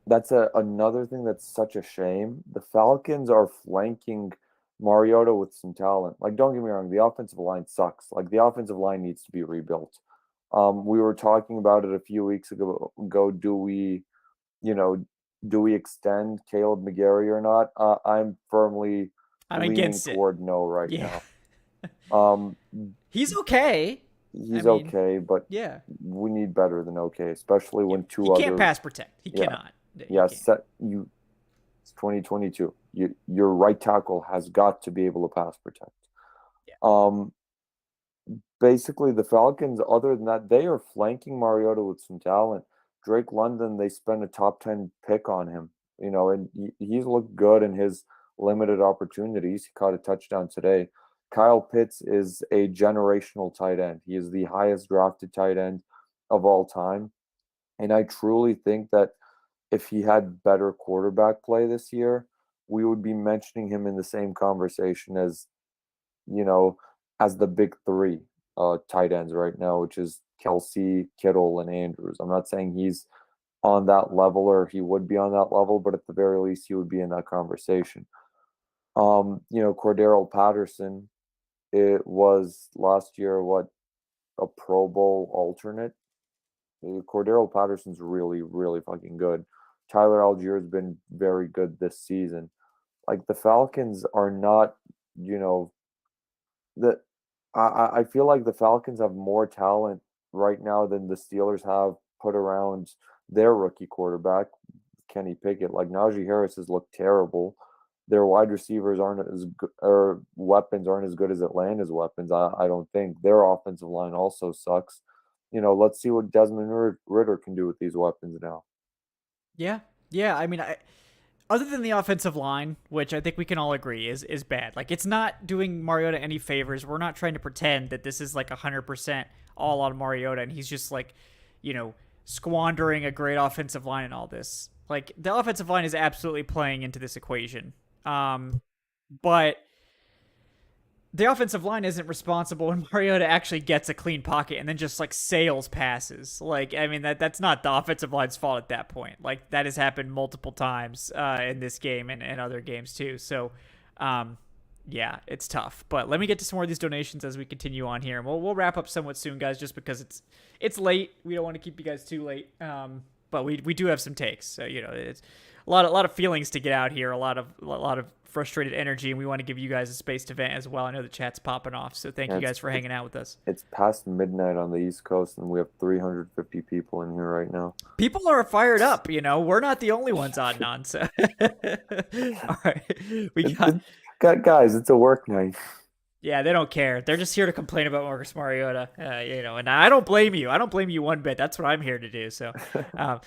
that's another thing that's such a shame. The Falcons are flanking Mariota with some talent. Like, don't get me wrong, the offensive line sucks. Like, the offensive line needs to be rebuilt. We were talking about it a few weeks ago. Do we extend Caleb McGarry or not? I'm leaning against toward no right now. He's okay. He's okay, but yeah, we need better than okay, especially when he can't pass protect. He cannot. It's 2022. Your right tackle has got to be able to pass protect. Yeah. Basically, the Falcons, other than that, they are flanking Mariota with some talent. Drake London, they spent a top 10 pick on him, and he's looked good in his limited opportunities. He caught a touchdown today. Kyle Pitts is a generational tight end. He is the highest drafted tight end of all time. And I truly think that if he had better quarterback play this year, we would be mentioning him in the same conversation as the big three tight ends right now, which is Kelsey, Kittle, and Andrews. I'm not saying he's on that level or he would be on that level, but at the very least, he would be in that conversation. Cordero Patterson, it was last year, a Pro Bowl alternate. Cordero Patterson's really, really fucking good. Tyler Algier's been very good this season. Like, the Falcons are not, I feel like the Falcons have more talent right now than the Steelers have put around their rookie quarterback, Kenny Pickett. Like, Najee Harris has looked terrible. Their wide receivers aren't as good, or weapons aren't as good as Atlanta's weapons. I don't think. Their offensive line also sucks. Let's see what Desmond Ridder can do with these weapons now. Yeah. I mean, other than the offensive line, which I think we can all agree is bad. Like, it's not doing Mariota any favors. We're not trying to pretend that this is like 100% all on Mariota and he's just like, squandering a great offensive line and all this. Like, the offensive line is absolutely playing into this equation. But the offensive line isn't responsible when Mariota actually gets a clean pocket and then just like sails passes. Like, I mean, that's not the offensive line's fault at that point. Like, that has happened multiple times in this game and other games too. So, yeah, it's tough. But let me get to some more of these donations as we continue on here. And we'll wrap up somewhat soon, guys, just because it's late. We don't want to keep you guys too late. But we do have some takes. So, it's a lot of feelings to get out here, a lot of frustrated energy, and we want to give you guys a space to vent as well. I know the chat's popping off, so thank you guys for hanging out with us. It's past midnight on the East Coast, and we have 350 people in here right now. People are fired up, we're not the only ones on nonsense. All right, we got guys. It's a work night. Yeah, they don't care. They're just here to complain about Marcus Mariota, and I don't blame you. I don't blame you one bit. That's what I'm here to do. So, um,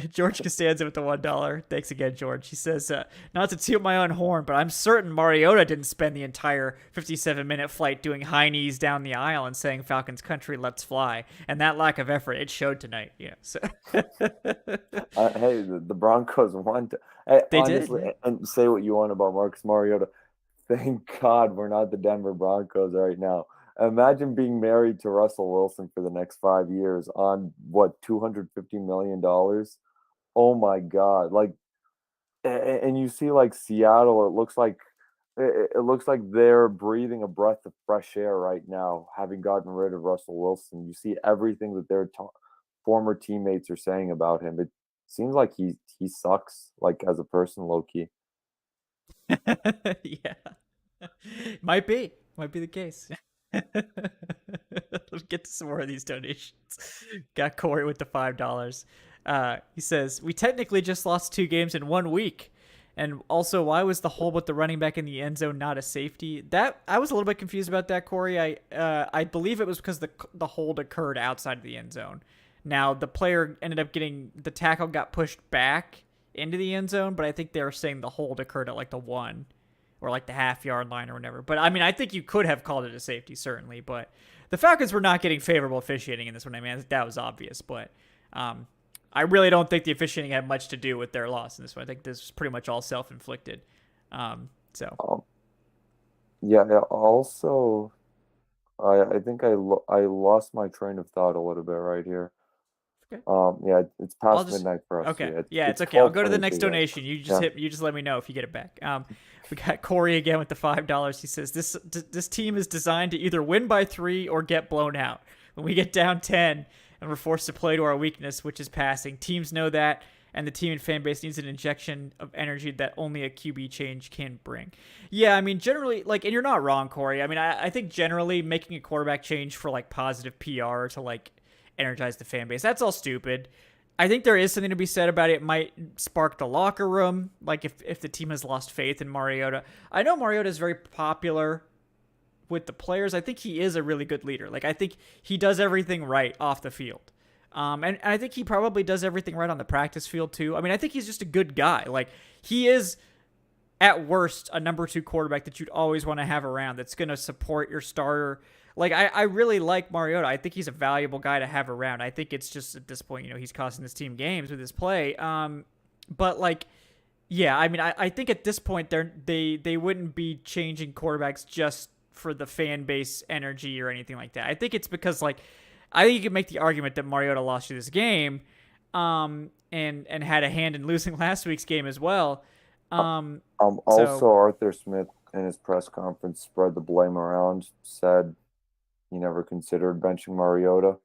George Costanza with the $1. Thanks again, George. He says, not to toot my own horn, but I'm certain Mariota didn't spend the entire 57-minute flight doing high knees down the aisle and saying Falcons country, let's fly. And that lack of effort, it showed tonight. Yeah, so Hey, the Broncos won. Hey, they did. honestly, Yeah. and say what you want about Marcus Mariota. Thank God we're not the Denver Broncos right now. Imagine being married to Russell Wilson for the next 5 years on what, $250 million. Oh my God! Like, and you see like Seattle. It looks like they're breathing a breath of fresh air right now, having gotten rid of Russell Wilson. You see everything that their former teammates are saying about him. It seems like he sucks, like as a person, low key. Yeah. Might be the case. Let's get to some more of these donations. Got Corey with the $5. He says, we technically just lost 2 games in 1 week. And also, why was the hold with the running back in the end zone not a safety? That I was a little bit confused about that, Corey. I believe it was because the hold occurred outside of the end zone. Now the player ended up getting the tackle got pushed back into the end zone, but I think they were saying the hold occurred at like the 1 or like the half-yard line or whatever. But I mean, I think you could have called it a safety, certainly. But the Falcons were not getting favorable officiating in this one. I mean, I think that was obvious. But I really don't think the officiating had much to do with their loss in this one. I think this was pretty much all self-inflicted. So Um, yeah. Also, I think I lost my train of thought a little bit right here. okay. Yeah, it's I'll past just midnight for us. okay. Yeah, Yeah, it's it's okay. I'll go to the 12:22 next here. donation. Yeah. You just let me know if you get it back. We got Corey again with the $5. He says this team is designed to either win by 3 or get blown out. When we get down 10 and we're forced to play to our weakness, which is passing, teams know that, and the team and fan base needs an injection of energy that only a QB change can bring. Yeah, I mean, generally, like, and you're not wrong, Corey. I mean, I think generally making a quarterback change for like positive PR to like energize the fan base, that's all stupid. I think there is something to be said about it. It might spark the locker room, like if the team has lost faith in Mariota. I know Mariota is very popular with the players. I think he is a really good leader. Like I think he does everything right off the field. And I think he probably does everything right on the practice field too. I mean, I think he's just a good guy. Like he is at worst a number 2 quarterback that you'd always want to have around that's going to support your starter. Like I really like Mariota. I think he's a valuable guy to have around. I think it's just at this point, he's costing this team games with his play. But like, yeah, I mean, I think at this point they wouldn't be changing quarterbacks just for the fan base energy or anything like that. I think it's because like I think you could make the argument that Mariota lost you this game, and had a hand in losing last week's game as well. Also, So Arthur Smith in his press conference spread the blame around, said he never considered benching Mariota.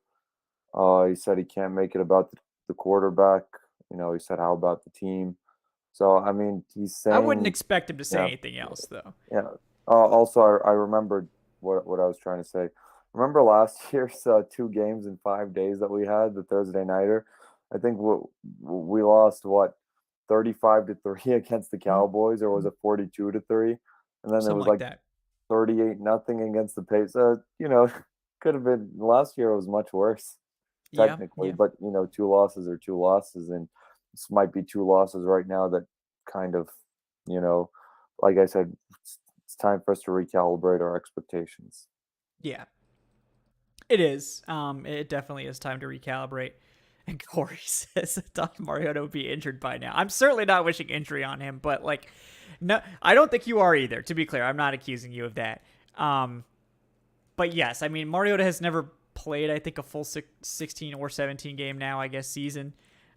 He said he can't make it about the quarterback. He said, how about the team? So, I mean, he's I wouldn't saying, expect him to say yeah, anything else though. yeah. Also, I remembered what I was trying to say. Remember last year's 2 games in 5 days that we had, the Thursday nighter? I think we lost, what, 35-3 against the Mhm. Cowboys, or was it 42-3? And then there Something was like like that. 38-0 against the Patriots. Could have been last year. It was much worse Yeah, technically, yeah. but 2 losses are 2 losses, and this might be 2 losses right now that kind of, you know, like I said, it's time for us to recalibrate our expectations. Yeah. It is. It definitely is time to recalibrate. And Corey says Doc Mariota would be injured by now. I'm certainly not wishing injury on him, but like, no, I don't think you are either. To be clear, I'm not accusing you of that. But yes, I mean Mariota has never played. I think a full 16 or 17 game now, I guess season.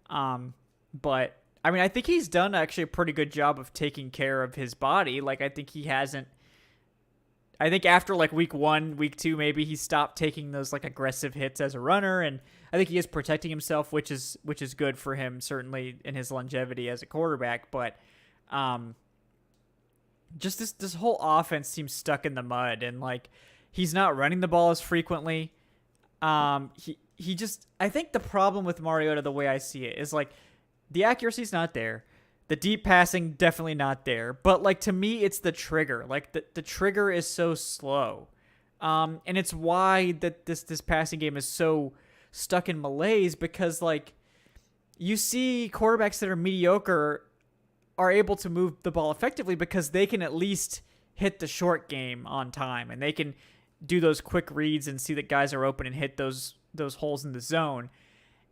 But I mean, I think he's done actually a pretty good job of taking care of his body. Like, I think he hasn't. I think after like week 1, week 2, maybe he stopped taking those like aggressive hits as a runner, and I think he is protecting himself, which is good for him certainly in his longevity as a quarterback. But just this whole offense seems stuck in the mud, and like he's not running the ball as frequently. He just I think the problem with Mariota, the way I see it, is like the accuracy's not there. The deep passing definitely not there. But like to me, it's the trigger. Like the trigger is so slow. And it's why that this passing game is so stuck in malaise because like you see quarterbacks that are mediocre are able to move the ball effectively because they can at least hit the short game on time and they can do those quick reads and see that guys are open and hit those holes in the zone.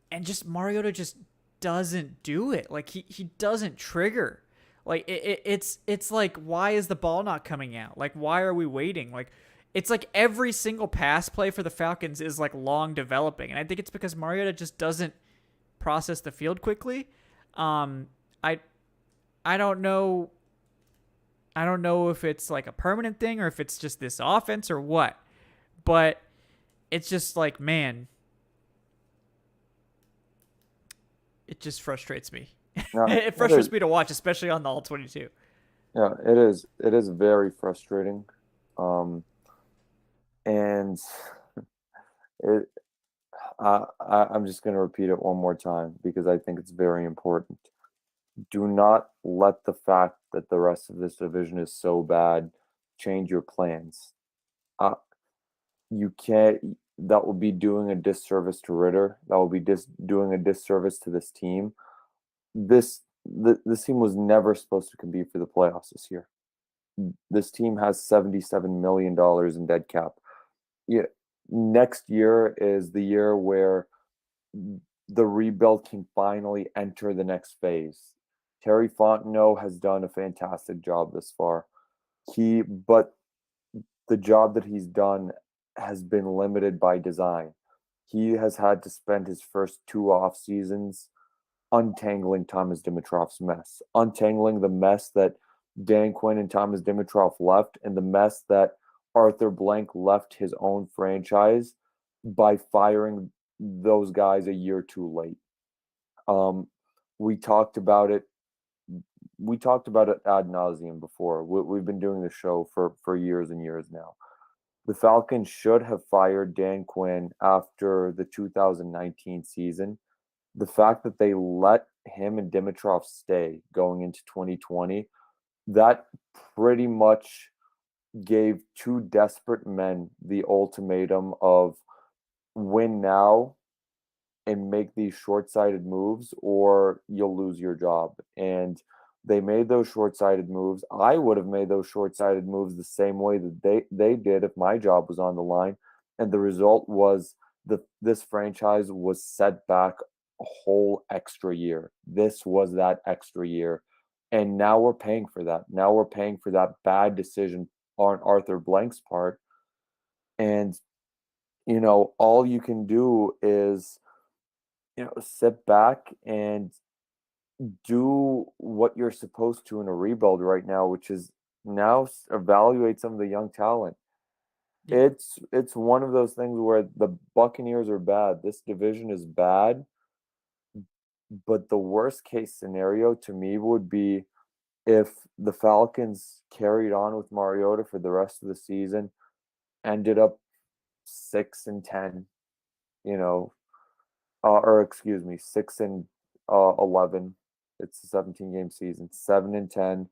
And just Mariota just doesn't do it. Like he doesn't trigger. Like it's like why is the ball not coming out? Like why are we waiting? Like it's like every single pass play for the Falcons is like long developing, and I think it's because Mariota just doesn't process the field quickly. Um, I I don't know. I don't know if it's like a permanent thing or if it's just this offense or what, but it's just like man, it just frustrates me. No, It it is. frustrates me to watch, especially on the all 22. Yeah, it is. It is very frustrating. And it. I'm just going to repeat it one more time because I think it's very important. Do not let the fact that the rest of this division is so bad change your plans. Uh, you can't. That will be doing a disservice to Ritter. That will be doing a disservice to this team. This team was never supposed to compete for the playoffs this year. This team has $77 million in dead cap. Yeah, next year is the year where the rebuild can finally enter the next phase. Terry Fontenot has done a fantastic job this far. But the job that he's done has been limited by design. He has had to spend his first two off seasons untangling Thomas Dimitrov's mess, untangling the mess that Dan Quinn and Thomas Dimitrov left, and the mess that Arthur Blank left his own franchise by firing those guys a year too late. Um, we talked about it. We talked about it ad nauseum before. We've been doing the show for years and years now. The Falcons should have fired Dan Quinn after the 2019 season. The fact that they let him and Dimitrov stay going into 2020, that pretty much gave two desperate men the ultimatum of win now and make these short-sighted moves or you'll lose your job. And they made those short-sighted moves. I would have made those short-sighted moves the same way that they did if my job was on the line. And the result was this franchise was set back a whole extra year. This was that extra year. And now we're paying for that. Now we're paying for that bad decision on Arthur Blank's part. And, all you can do is, sit back and do what you're supposed to in a rebuild right now, which is now evaluate some of the young talent. Yeah. It's one of those things where the Buccaneers are bad. This division is bad, but the worst case scenario to me would be if the Falcons carried on with Mariota for the rest of the season, ended up 6-10, you know, or excuse me, 6-11. It's a 17-game season. 7-10,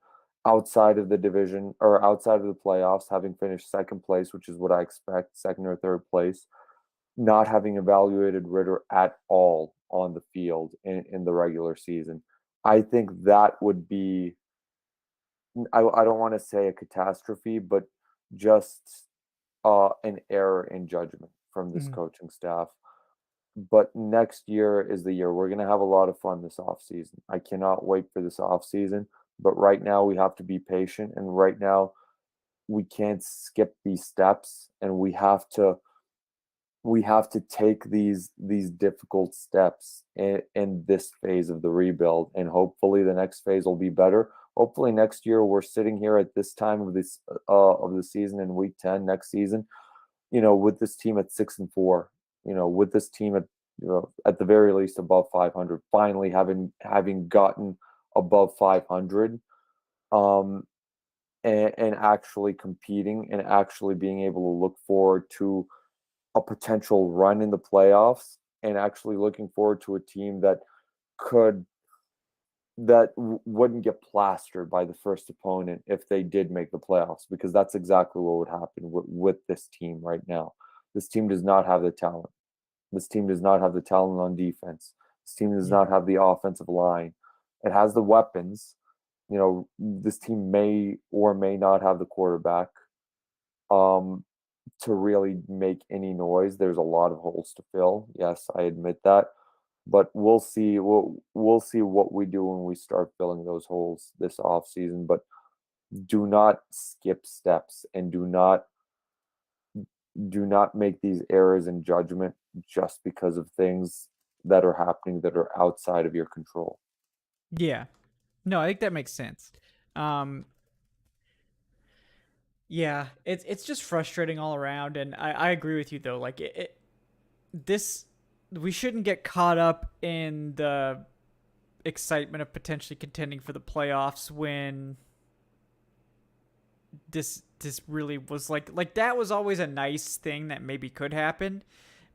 outside of the division or outside of the playoffs, having finished second place, which is what I expect, second or third place, not having evaluated Ritter at all on the field in the regular season. I think that would be, I don't want to say a catastrophe, but just an error in judgment from this Mhm. coaching staff. But next year is the year we're going to have a lot of fun this offseason. I cannot wait for this offseason. But right now we have to be patient. And right now we can't skip these steps. And we have to take these difficult steps in this phase of the rebuild. And hopefully the next phase will be better. Hopefully next year we're sitting here at this time of the season in week 10 next season, with this team at 6-4, with this team at the very least above 500, finally having gotten above 500, um, and actually competing and actually being able to look forward to a potential run in the playoffs and actually looking forward to a team that could wouldn't get plastered by the first opponent if they did make the playoffs, because that's exactly what would happen with this team right now. This team does not have the talent. This team does not have the talent on defense. This team does Yeah. not have the offensive line. It has the weapons. This team may or may not have the quarterback um, to really make any noise. There's a lot of holes to fill. Yes, I admit that. But we'll see. We'll see what we do when we start filling those holes this offseason. But do not skip steps, and do not make these errors in judgment just because of things that are happening that are outside of your control. Yeah. No, I think that makes sense. Um, yeah, it's just frustrating all around, and I agree with you though. Like this, we shouldn't get caught up in the excitement of potentially contending for the playoffs when this really was like that was always a nice thing that maybe could happen,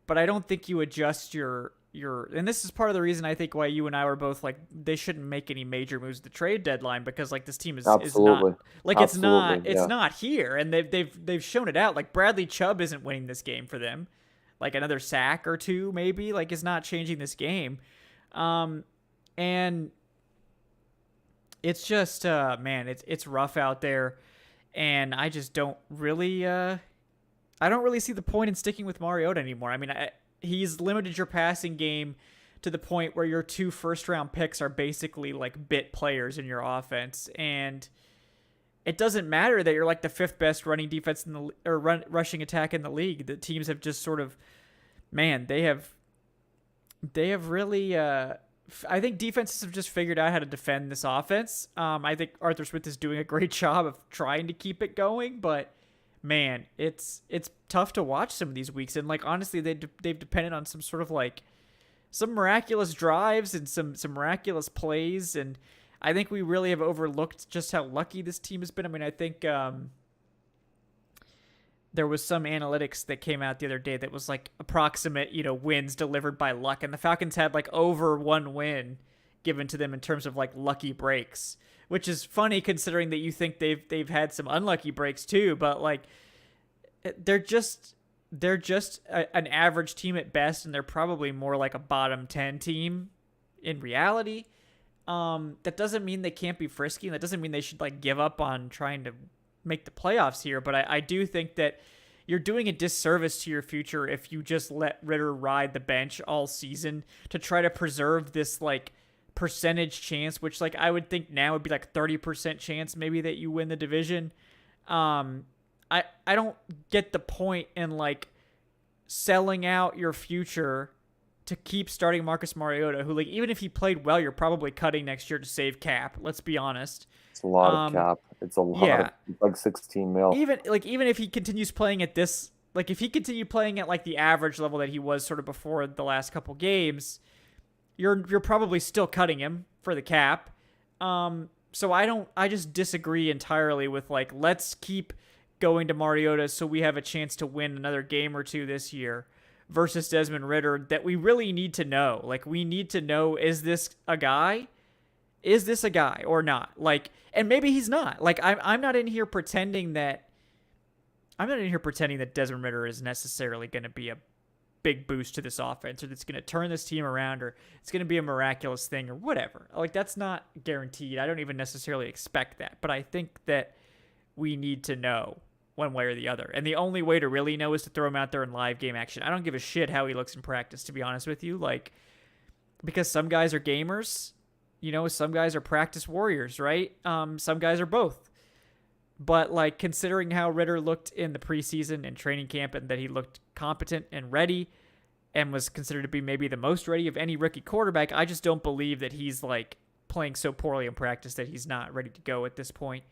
but I don't think you adjust your and this is part of the reason I think why you and I were both like they shouldn't make any major moves at the trade deadline, because like this team is not Absolutely. like Absolutely. it's Yeah. not here, and they've shown it out. Like Bradley Chubb isn't winning this game for them. Like another sack or two maybe like is not changing this game. And it's just man, it's rough out there, and I just don't really I don't really see the point in sticking with Mariota anymore. I mean, he's limited your passing game to the point where your 2 first-round picks are basically like bit players in your offense, and it doesn't matter that you're like the 5th best running defense in the rushing attack in the league. The teams have just sort of, man, they have really. I think defenses have just figured out how to defend this offense. I think Arthur Smith is doing a great job of trying to keep it going, but man, it's tough to watch some of these weeks. And like honestly, they've depended on some sort of like some miraculous drives and some miraculous plays, and I think we really have overlooked just how lucky this team has been. I mean, I think there was some analytics that came out the other day that was like approximate, wins delivered by luck, and the Falcons had like over 1 win given to them in terms of like lucky breaks, which is funny considering that you think they've had some unlucky breaks too, but like they're just an average team at best, and they're probably more like a bottom 10 team in reality. That doesn't mean they can't be frisky, and that doesn't mean they should like give up on trying to make the playoffs here, but I do think that you're doing a disservice to your future if you just let Ritter ride the bench all season to try to preserve this like percentage chance, which like I would think now would be like 30% chance maybe that you win the division. I don't get the point in like selling out your future to keep starting Marcus Mariota, who like even if he played well, you're probably cutting next year to save cap. Let's be honest. It's a lot of cap. It's a lot Yeah. of like 16 mil. Even if he continues playing at this, like if he continued playing at like the average level that he was sort of before the last couple games, you're probably still cutting him for the cap. So I just disagree entirely with like let's keep going to Mariota so we have a chance to win another game or two this year versus Desmond Ritter that we really need to know. Like we need to know, is this a guy? Is this a guy or not? Like, and maybe he's not. Like I'm not in here pretending that Desmond Ritter is necessarily going to be a big boost to this offense, or that's going to turn this team around, or it's going to be a miraculous thing, or whatever. Like that's not guaranteed. I don't even necessarily expect that, but I think that we need to know one way or the other. And the only way to really know is to throw him out there in live game action. I don't give a shit how he looks in practice, to be honest with you. Like, because some guys are gamers, some guys are practice warriors, right? Some guys are both. But like considering how Ritter looked in the preseason and training camp, and that he looked competent and ready and was considered to be maybe the most ready of any rookie quarterback, I just don't believe that he's like playing so poorly in practice that he's not ready to go at this point.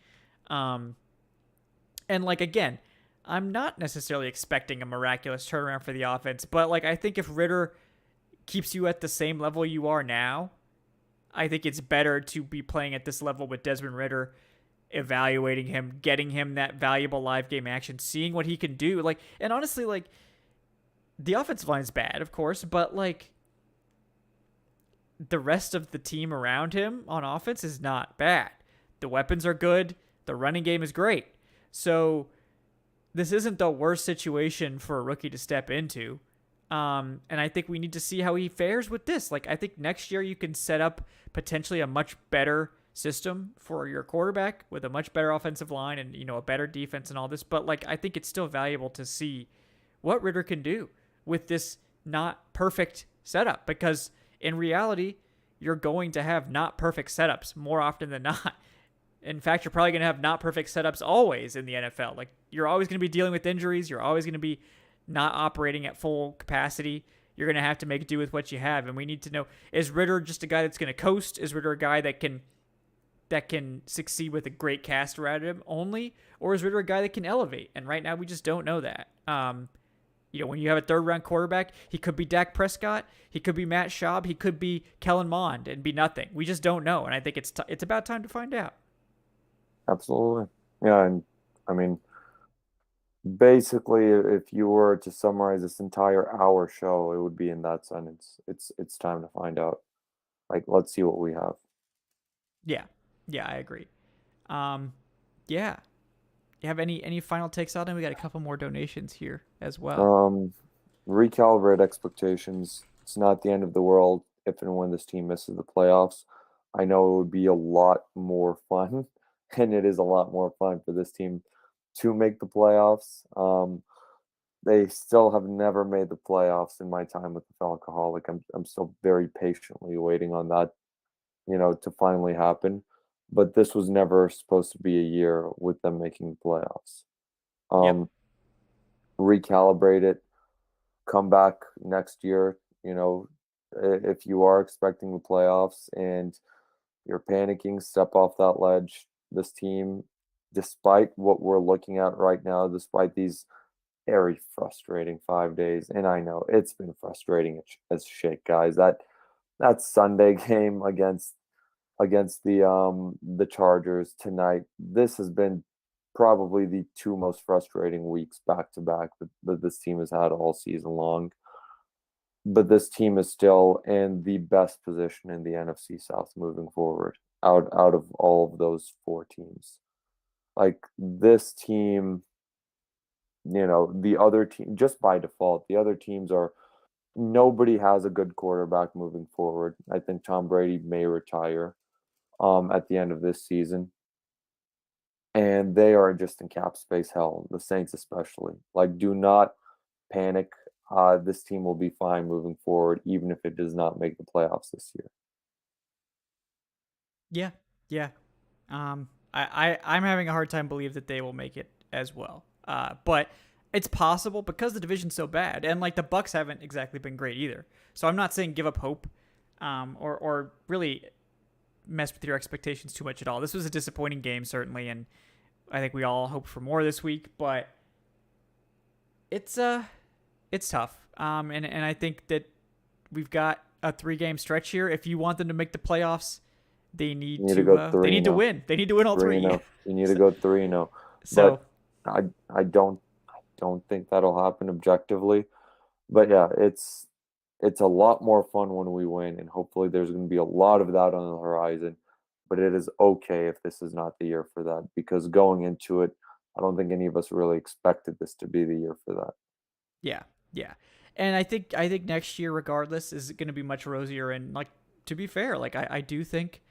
And like, again, I'm not necessarily expecting a miraculous turnaround for the offense, but like, I think if Ritter keeps you at the same level you are now, I think it's better to be playing at this level with Desmond Ritter, evaluating him, getting him that valuable live game action, seeing what he can do. Like, and honestly, like, the offensive line is bad, of course, but like, the rest of the team around him on offense is not bad. The weapons are good. The running game is great. So this isn't the worst situation for a rookie to step into. And I think we need to see how he fares with this. Like, I think next year you can set up potentially a much better system for your quarterback with a much better offensive line and, a better defense and all this. But, like, I think it's still valuable to see what Ridder can do with this not perfect setup, because in reality, you're going to have not perfect setups more often than not. In fact, you're probably going to have not perfect setups always in the NFL. Like, you're always going to be dealing with injuries. You're always going to be not operating at full capacity. You're going to have to make do with what you have. And we need to know, is Ridder just a guy that's going to coast? Is Ridder a guy that can succeed with a great cast around him only? Or is Ridder a guy that can elevate? And right now, we just don't know that. When you have a third-round quarterback, he could be Dak Prescott, he could be Matt Schaub, he could be Kellen Mond and be nothing. We just don't know, and I think it's about time to find out. Absolutely. Yeah, and I mean, basically, if you were to summarize this entire hour show, it would be in that sentence. It's time to find out. Like, let's see what we have. Yeah, I agree. Yeah. You have any final takes on it? We got a couple more donations here as well. Recalibrate expectations. It's not the end of the world if and when this team misses the playoffs. I know it would be a lot more fun, and it is a lot more fun for this team to make the playoffs. They still have never made the playoffs in my time with the Falcoholic. I'm still very patiently waiting on that, to finally happen. But this was never supposed to be a year with them making the playoffs. Yep. Recalibrate it, come back next year, if you are expecting the playoffs and you're panicking, step off that ledge. This team, despite what we're looking at right now, despite these very frustrating 5 days, and I know it's been frustrating as shit, guys. That Sunday game against the Chargers tonight, this has been probably the two most frustrating weeks back to back that this team has had all season long. But this team is still in the best position in the NFC South moving forward, out of all of those four teams. Like, this team, the other team, just by default, the other teams are, nobody has a good quarterback moving forward. I think Tom Brady may retire at the end of this season. And they are just in cap space hell, the Saints especially. Like, do not panic. This team will be fine moving forward, even if it does not make the playoffs this year. Yeah. I'm having a hard time believing that they will make it as well. But it's possible because the division's so bad, and like the Bucks haven't exactly been great either. So I'm not saying give up hope, or really mess with your expectations too much at all. This was a disappointing game, certainly, and I think we all hoped for more this week, but it's tough. And I think that we've got a 3-game stretch here. If you want them to make the playoffs, they need to win. They need to win all 3. You need to go 3-0. So I don't think that'll happen objectively. But yeah, it's a lot more fun when we win, and hopefully there's going to be a lot of that on the horizon. But it is okay if this is not the year for that, because going into it, I don't think any of us really expected this to be the year for that. Yeah. And I think next year, regardless, is going to be much rosier. And like, to be fair, like I do think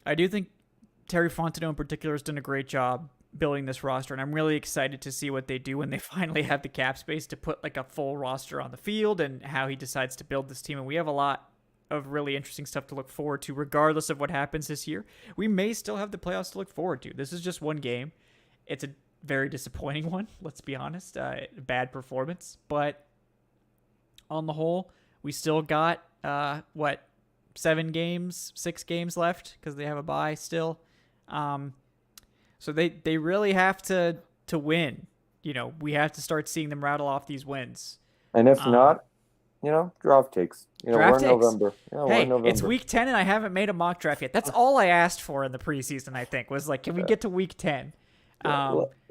Terry Fontenot in particular has done a great job building this roster, and I'm really excited to see what they do when they finally have the cap space to put like a full roster on the field, and how he decides to build this team. And we have a lot of really interesting stuff to look forward to, regardless of what happens this year. We may still have the playoffs to look forward to. This is just one game. It's a very disappointing one, let's be honest. Bad performance, but on the whole, we still got 6 games left, because they have a bye still. So they really have to win. We have to start seeing them rattle off these wins. And if not, draft takes. Draft we're in November. Yeah, hey, we're in November. It's week 10 and I haven't made a mock draft yet. That's all I asked for in the preseason, I think, was like, can we get to week 10?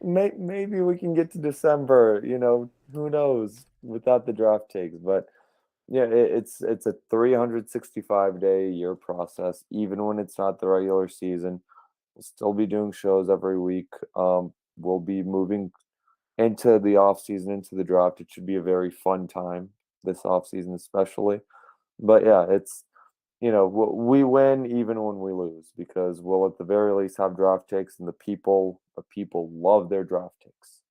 Maybe we can get to December, who knows, without the draft takes. But Yeah, it's a 365-day a year process. Even when it's not the regular season, we'll still be doing shows every week. We'll be moving into the off season, into the draft. It should be a very fun time this off season, especially. But yeah, it's we win even when we lose because we'll at the very least have draft takes, and the people love their draft takes.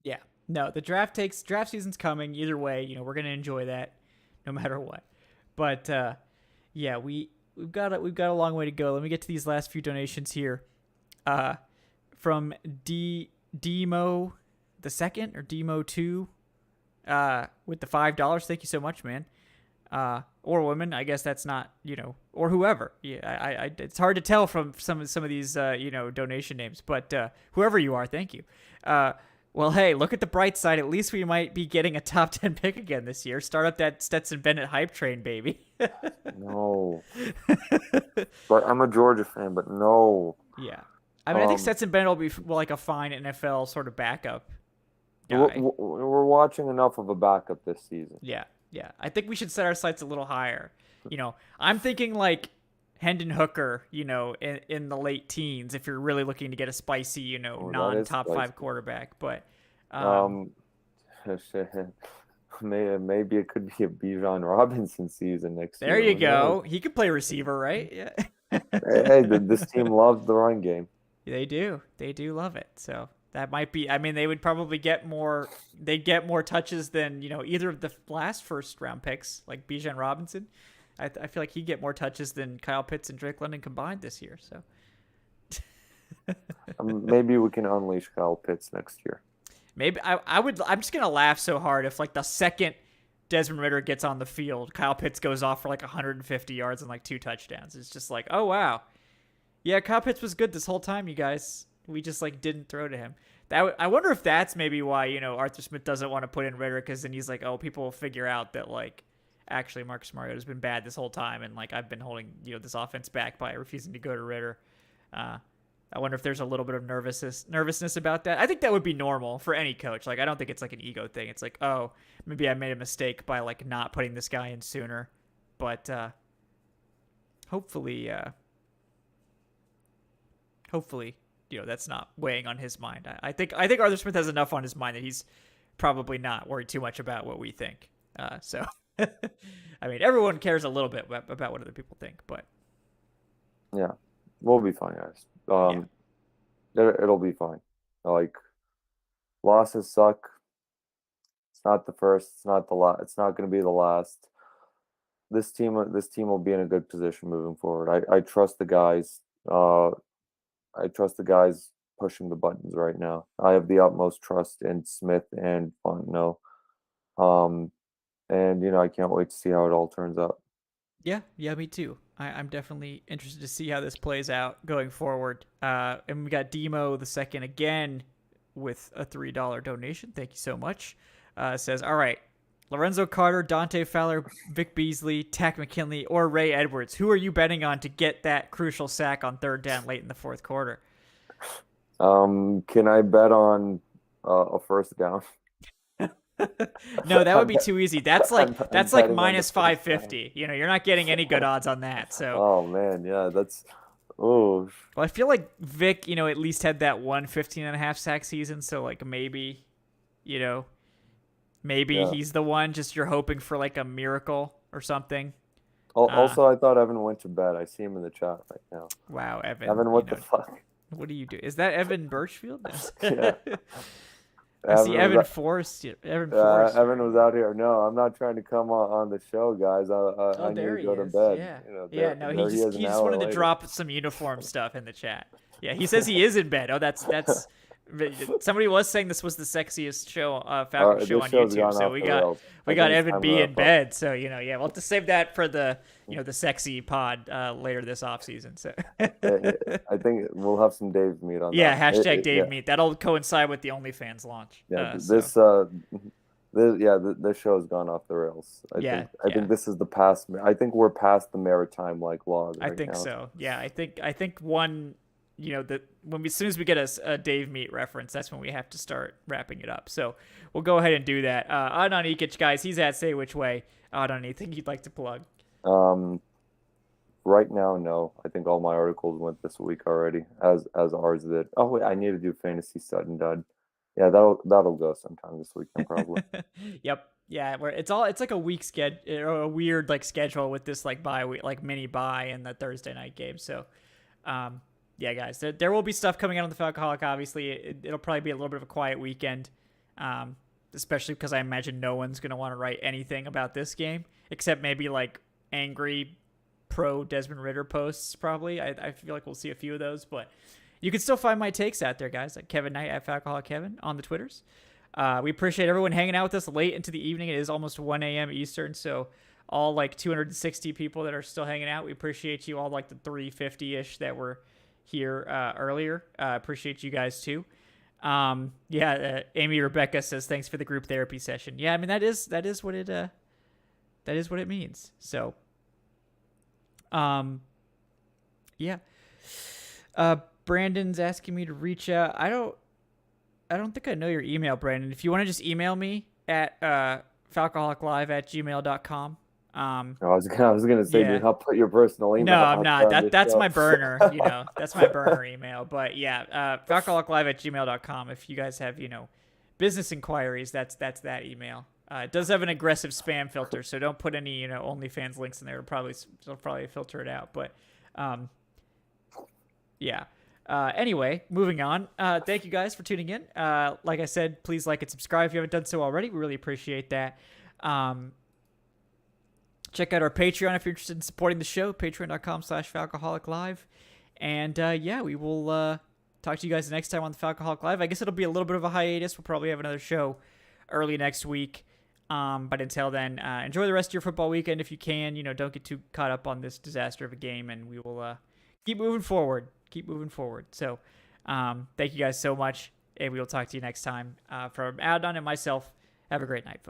Yeah. No, the draft season's coming. Either way, we're gonna enjoy that, no matter what. But yeah, we've got a long way to go. Let me get to these last few donations here. Uh, from Demo the second or Demo 2, with the $5. Thank you so much, man. Or women, I guess that's not, or whoever. Yeah, it's hard to tell from some of these, donation names, but whoever you are, thank you. Well, hey, look at the bright side. At least we might be getting a top 10 pick again this year. Start up that Stetson Bennett hype train, baby. No, but I'm a Georgia fan, but no. Yeah. I mean, I think Um, Stetson Bennett will be like a fine NFL sort of backup we're, guy. we're watching enough of a backup this season. Yeah, yeah. I think we should set our sights a little higher. I'm thinking like Hendon Hooker, in the late teens, if you're really looking to get a spicy, Oh, that is non-top spicy. 5 quarterback. But Um, maybe it could be a Bijan Robinson season next there year. you Who knows? go. He could play receiver, right? Yeah. Hey, this team loves the run game. They do. They do love it. So that might be. I mean, they would probably get more. They'd get more touches than either of the last first round picks, like Bijan Robinson. I feel like he'd get more touches than Kyle Pitts and Drake London combined this year. So Maybe we can unleash Kyle Pitts next year. maybe I would. I'm just gonna laugh so hard if like the second Desmond Ridder gets on the field, Kyle Pitts goes off for like 150 yards and like 2 touchdowns. It's just like, oh wow, yeah, Kyle Pitts was good this whole time, you guys. We just like didn't throw to him. I wonder if that's maybe why Arthur Smith doesn't want to put in Ridder, because then he's like, oh, people will figure out that like actually Marcus Mariota has been bad this whole time, and like I've been holding this offense back by refusing to go to Ridder. I wonder if there's a little bit of nervousness about that. I think that would be normal for any coach. Like I don't think it's like an ego thing. It's like, oh, maybe I made a mistake by like not putting this guy in sooner, but hopefully. Hopefully, that's not weighing on his mind. I think Arthur Smith has enough on his mind that he's probably not worried too much about what we think. So, I mean, everyone cares a little bit about what other people think, but Yeah, we'll be fine, guys. It'll be fine. Like losses suck. It's not the first. It's not the last. It's not going to be the last. This team will be in a good position moving forward. I trust the guys. I trust the guys pushing the buttons right now. I have the utmost trust in Smith and Fontenot. And I can't wait to see how it all turns out. yeah, me too. I'm definitely interested to see how this plays out going forward. And we got Demo the second again with a $3 donation. Thank you so much. Says, all right, Lorenzo Carter, Dante Fowler, Vic Beasley, Tack McKinley, or Ray Edwards. Who are you betting on to get that crucial sack on third down late in the fourth quarter? Can I bet on a first down? No, that would be too easy. That's like I'm that's like betting on the minus first down. 550. You're not getting any good odds on that. So, Oh man, yeah, that's oh well, I feel like Vic, at least had that one 15.5 sack season. So like you know, maybe yeah. he's the one. Just you're hoping for like a miracle or something. Also, I thought Evan went to bed. I see him in the chat right now. Wow, Evan. Evan, what the fuck? What do you do? Is that Evan Birchfield? Yeah. I see Evan Evan was, Forrest. Evan Forrest. Evan was out here. No, I'm not trying to come on the show, guys. Oh, I need there to he go to is. bed. Yeah. There, No, there he is just an hour wanted to later. drop some uniform stuff in the chat. Yeah, he says he is in bed. Oh, that's somebody was saying this was the sexiest show, Falcon show This on show's YouTube. gone So off we the got rails. I we got think it's Evan time B to in wrap up. bed. So yeah, we'll have to save that for the the sexy pod later this off season. So I think we'll have some Dave's meet on yeah, that. hashtag Dave Yeah. Meet. That'll coincide with the OnlyFans launch. Yeah, So. this show's gone off the rails. I think this is the past. I think we're past the maritime like laws I right think now. so. Yeah, I think one, as soon as we get a Dave Meat reference, that's when we have to start wrapping it up. So we'll go ahead and do that. Adnan Ikic, guys, he's at Say Which Way. Adnan, anything you'd like to plug? Right now, no. I think all my articles went this week already, as ours did. Oh wait, I need to do fantasy stud and dud. Yeah, that'll go sometime this weekend probably. Yep. Yeah, where it's like a week a weird like schedule with this like bye week, like mini bye and the Thursday night game. So, yeah, guys, there will be stuff coming out on the Falcoholic. Obviously, it'll probably be a little bit of a quiet weekend, especially because I imagine no one's gonna want to write anything about this game except maybe like angry pro Desmond Ritter posts. Probably, I feel like we'll see a few of those, but you can still find my takes out there, guys, like Kevin Knight at Falcoholic Kevin on the Twitters. We appreciate everyone hanging out with us late into the evening. It is almost 1 a.m. Eastern, so all like 260 people that are still hanging out, we appreciate you. All like the 350-ish that were here earlier. Appreciate you guys too. Amy Rebecca says thanks for the group therapy session. Yeah, I mean that is what it means. So, Brandon's asking me to reach out. I don't think I know your email, Brandon. If you want to just email me at falcoholiclive@gmail.com. I was gonna say, do not put your personal email. No, I'm not. That's my burner. That's my burner email. But yeah, falcoholiclive@gmail.com. If you guys have business inquiries, that's that email. It does have an aggressive spam filter, so don't put any OnlyFans links in there. It'll probably filter it out. But yeah. Anyway, moving on. Thank you guys for tuning in. Like I said, please like and subscribe if you haven't done so already. We really appreciate that. Check out our Patreon if you're interested in supporting the show, patreon.com/falcoholiclive. And we will talk to you guys next time on the Falcoholic Live. I guess it'll be a little bit of a hiatus. We'll probably have another show early next week. But until then, enjoy the rest of your football weekend if you can. Don't get too caught up on this disaster of a game, and we will keep moving forward. So thank you guys so much, and we will talk to you next time. From Adnan and myself, have a great night, folks.